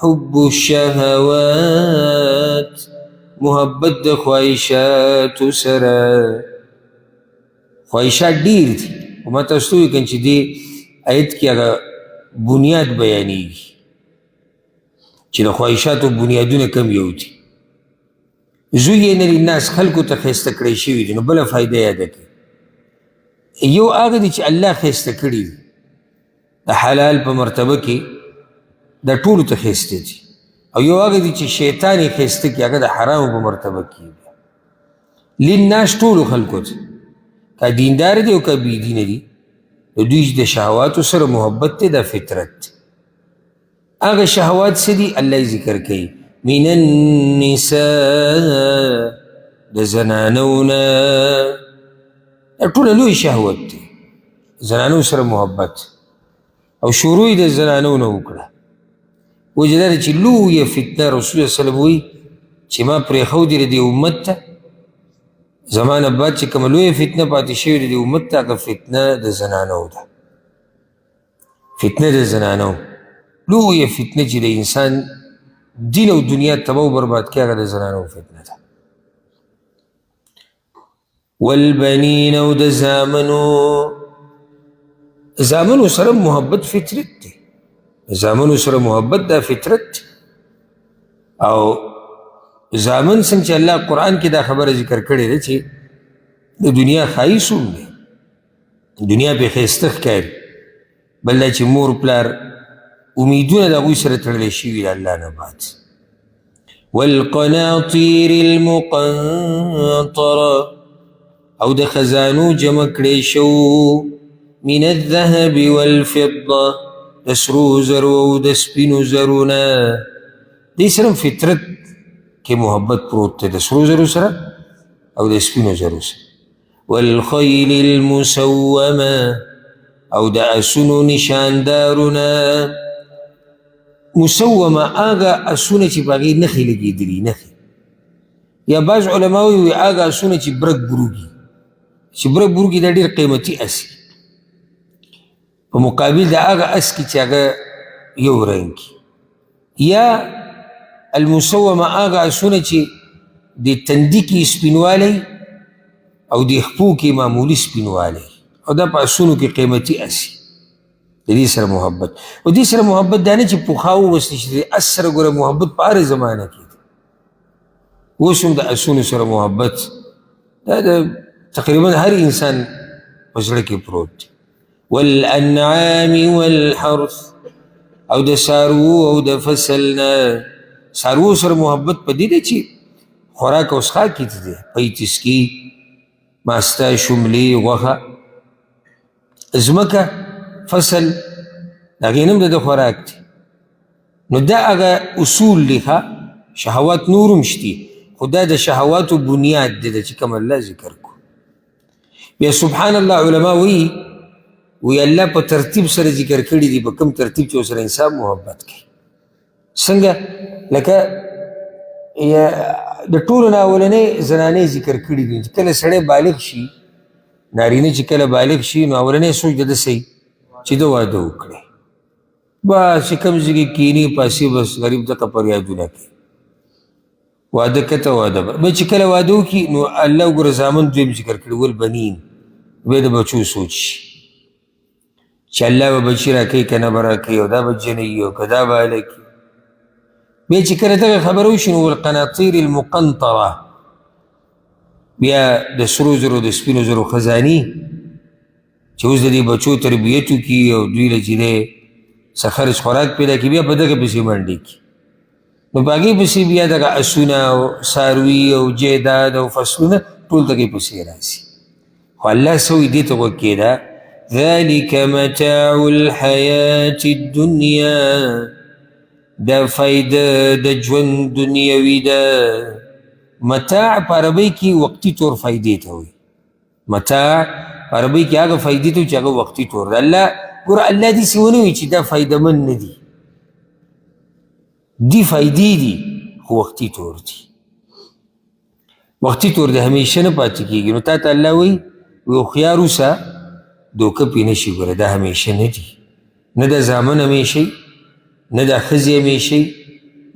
حب الشهوات، محبت د خواهشاتو سره. خواهشات ډېر دي، خو ما تاسو ته ووایي چې دې آیت کې هغه بنیاد بیانېږي چې د خواهشاتو بنیادونه کم یو دي. زین للناس، خلکو ته ښایسته کړی شوي دي. نو بله فایده یاده کړئ، یو هغه دی چې الله ښایسته کړي دي د حلال په مرتبه کې، دا ټولو ته ښایسته دي، او یو هغه دی چې شیطان یې ښایسته کړي هغه د حرامو په مرتبه کې دي. للناس ټولو خلکو ته، که دیندار دي او که بېدینه دي، د دوی د شهواتو سره محبت دی، دا فطرت دی. هغه شهوات څه دي؟ الله یې ذکر کوي من النساء، د زنانو نه، دا ټوله لوی شهوت دی، زنانو سره محبت. او شروع یې د زنانو نه وکړه، وجه دا ده چې لویه فتنه رسول الله صلی الله علیه وسلم وایي چې ما پرېښودې د دې امت ته، زما نه بعد چې کومه لویه فتنه پاتې شوې د دې امت ته، هغه فتنه د زنانو ده. فتنه د زنانو، لویه فتنه چې د انسان دین او دنیا تباه و برباد کوي، هغه د زنانو فتنه ده. والبنین، او د زامنو، زامنو سره محبت فطرت دی، زامنو سره محبت دا فطرت دی. او زامن څنګه چې الله قرآن کې دا خبره ذکر کړې ده چې د دنیا ښایست هم دی، دنیا پې ښایسته ښکاري، بل دا چې مور پلار امیدونه د هغوی سره تړلی شوي د الله نه بعد. والقناطیر المقنطره او د خزانو جمع کړی شو من الذهب والفضه د سرو زرو او د سپینو زرو نه. دې سره فطرت کې محبت پروت دی د سرو زرو سره او د سپینو زرو سره. والخیل المسومه او د اسونو نشاندارونه، مسومه هغه اسونه چې په هغې نښې لګېدلي، نښې یا بعض علما وایي هغه اسونه چې برګ بروږي، چې برګ بروږي دا ډېر قیمتي اس وي په مقابل د هغه اس کې چې هغه یو رنګ وي. یا المسومه هغه اسونه چې د تندي کې سپینوالی او د خپو کې معمولي سپینوالی، او دا په اسونو کې قیمتي اس وي. د دې سره محبت، او دې سره محبت دا نه چې پخوا ووسلی چې د اس سره ګوره محبت په هره زمانه کې دی، اوس هم د اسونو سره محبت دا د تقریبا هر انسان په زړه کې پروت دی. والانعام والحرث او د څاروو او د فصل نه. څاروو سره محبت په دې دی چې خوراک او څښاک کې دی، پی تسکي، ماسته، شملې، غوښه، ځمکه، فصل، د هغې نه هم د خوراک دی. نو دا هغه اصول دی، شهوات نور هم شتي، خو دا د شهواتو بنیاد دی چې کوم الله ذکر کو. بیا سبحان الله علما وی الله په ترتیب سره ذکر کړي دي، په کوم ترتیب چې ورسره انسان محبت کوي. څنګه لکه د ټولو نه اولنۍ زنانې ذکر کړي دي چې کله سړی بالغ شي، نارینه چې کله بالغ شي نو اولنۍ سوچ د ده صحیح چې ده واده وکړي، بس چې کوم ځای کې کیني پاسې بس غریب دغه فریادونه کوي، واده کته واده به چې کله واده وکړي نو الله وګوره زامن دویم ذکر کړي، والبنین، بیا د بچو سوچ شي چې الله به بچي راکوي که نه به راکوي، او دا بچه نه وي او که دا به هلکي. بیا چې کله دغه خبره وشي نو والقناطیر المقنطره، بیا د سرو زرو د سپینو زرو خزاني چې اوس د دې بچو تربیت وکړي او دوی له چې دی څه خرڅ خوراک پیدا کړي، بیا په دغه پسې منډې کړي. نو په هغې پسې بیا دغه اسونه او څاروي او جیداد او فصلونه ټول دغې پسې راځي. خو الله څه وایي دې ته غوږ کېږده، ذلک متاع الحیات الدنیا، دا فایده د ژوند دنیوي ده. متاع په عربۍ کې وقتي طور فایدې ته وایي، متاع په عربۍ کې هغه فایدې ته چې هغه وقتي طور ده. الله ګوره الله داسې ونه وایي چې دا فایدهمند نه دي، دی فایدې دي خو وقتي طور دي، وقتي طور د همیشه نه پاتې کېږي. نو تا ته الله وایي هوښیار اوسه، دوکه پې نه شي، ګوره دا همیشه نه دي، نه د زامن همیشه، نه د ښځې همیشه،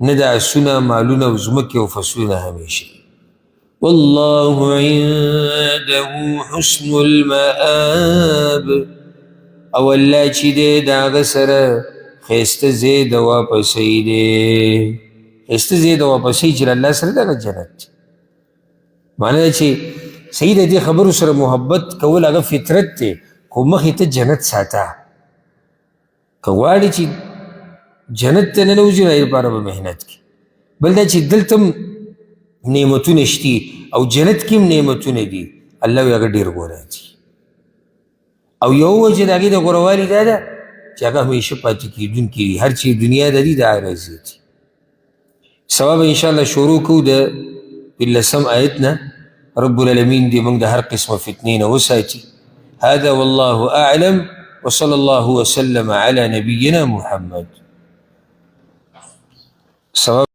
نه د اسونه، مالونه او ځمکې او فصلونه همیشه. والله عنده حسن المآب، او الله چې دی د هغه سره ښایسته ځای د واپسۍ دی، ښایسته ځای د واپسۍ چې الله سره دغه جنت دی. معنی ده چې صحیح د دې خبرو سره محبت کول هغه فطرت دی، خو مخې ته جنت ساته. که غواړې چې جنت ته ننوځي نو هغې لپاره به محنت کوي. بل دا چې دلته هم نعمتونه شتي او جنت کې هم نعمتونه دي، الله وایي هغه ډېر غوره دي. او یو وجه د هغې د غوروالي دا ده چې هغه همیشه پاتې کېدونکي دي، هر چې دنیا د دي د عارضي دي. سبا به انشاءالله شروع کوو د 15 آیت نه. رب العالمین دې موږ د هر قسمه فتنې نه وساتي. هذا والله أعلم، وصلى الله وسلم على نبينا محمد.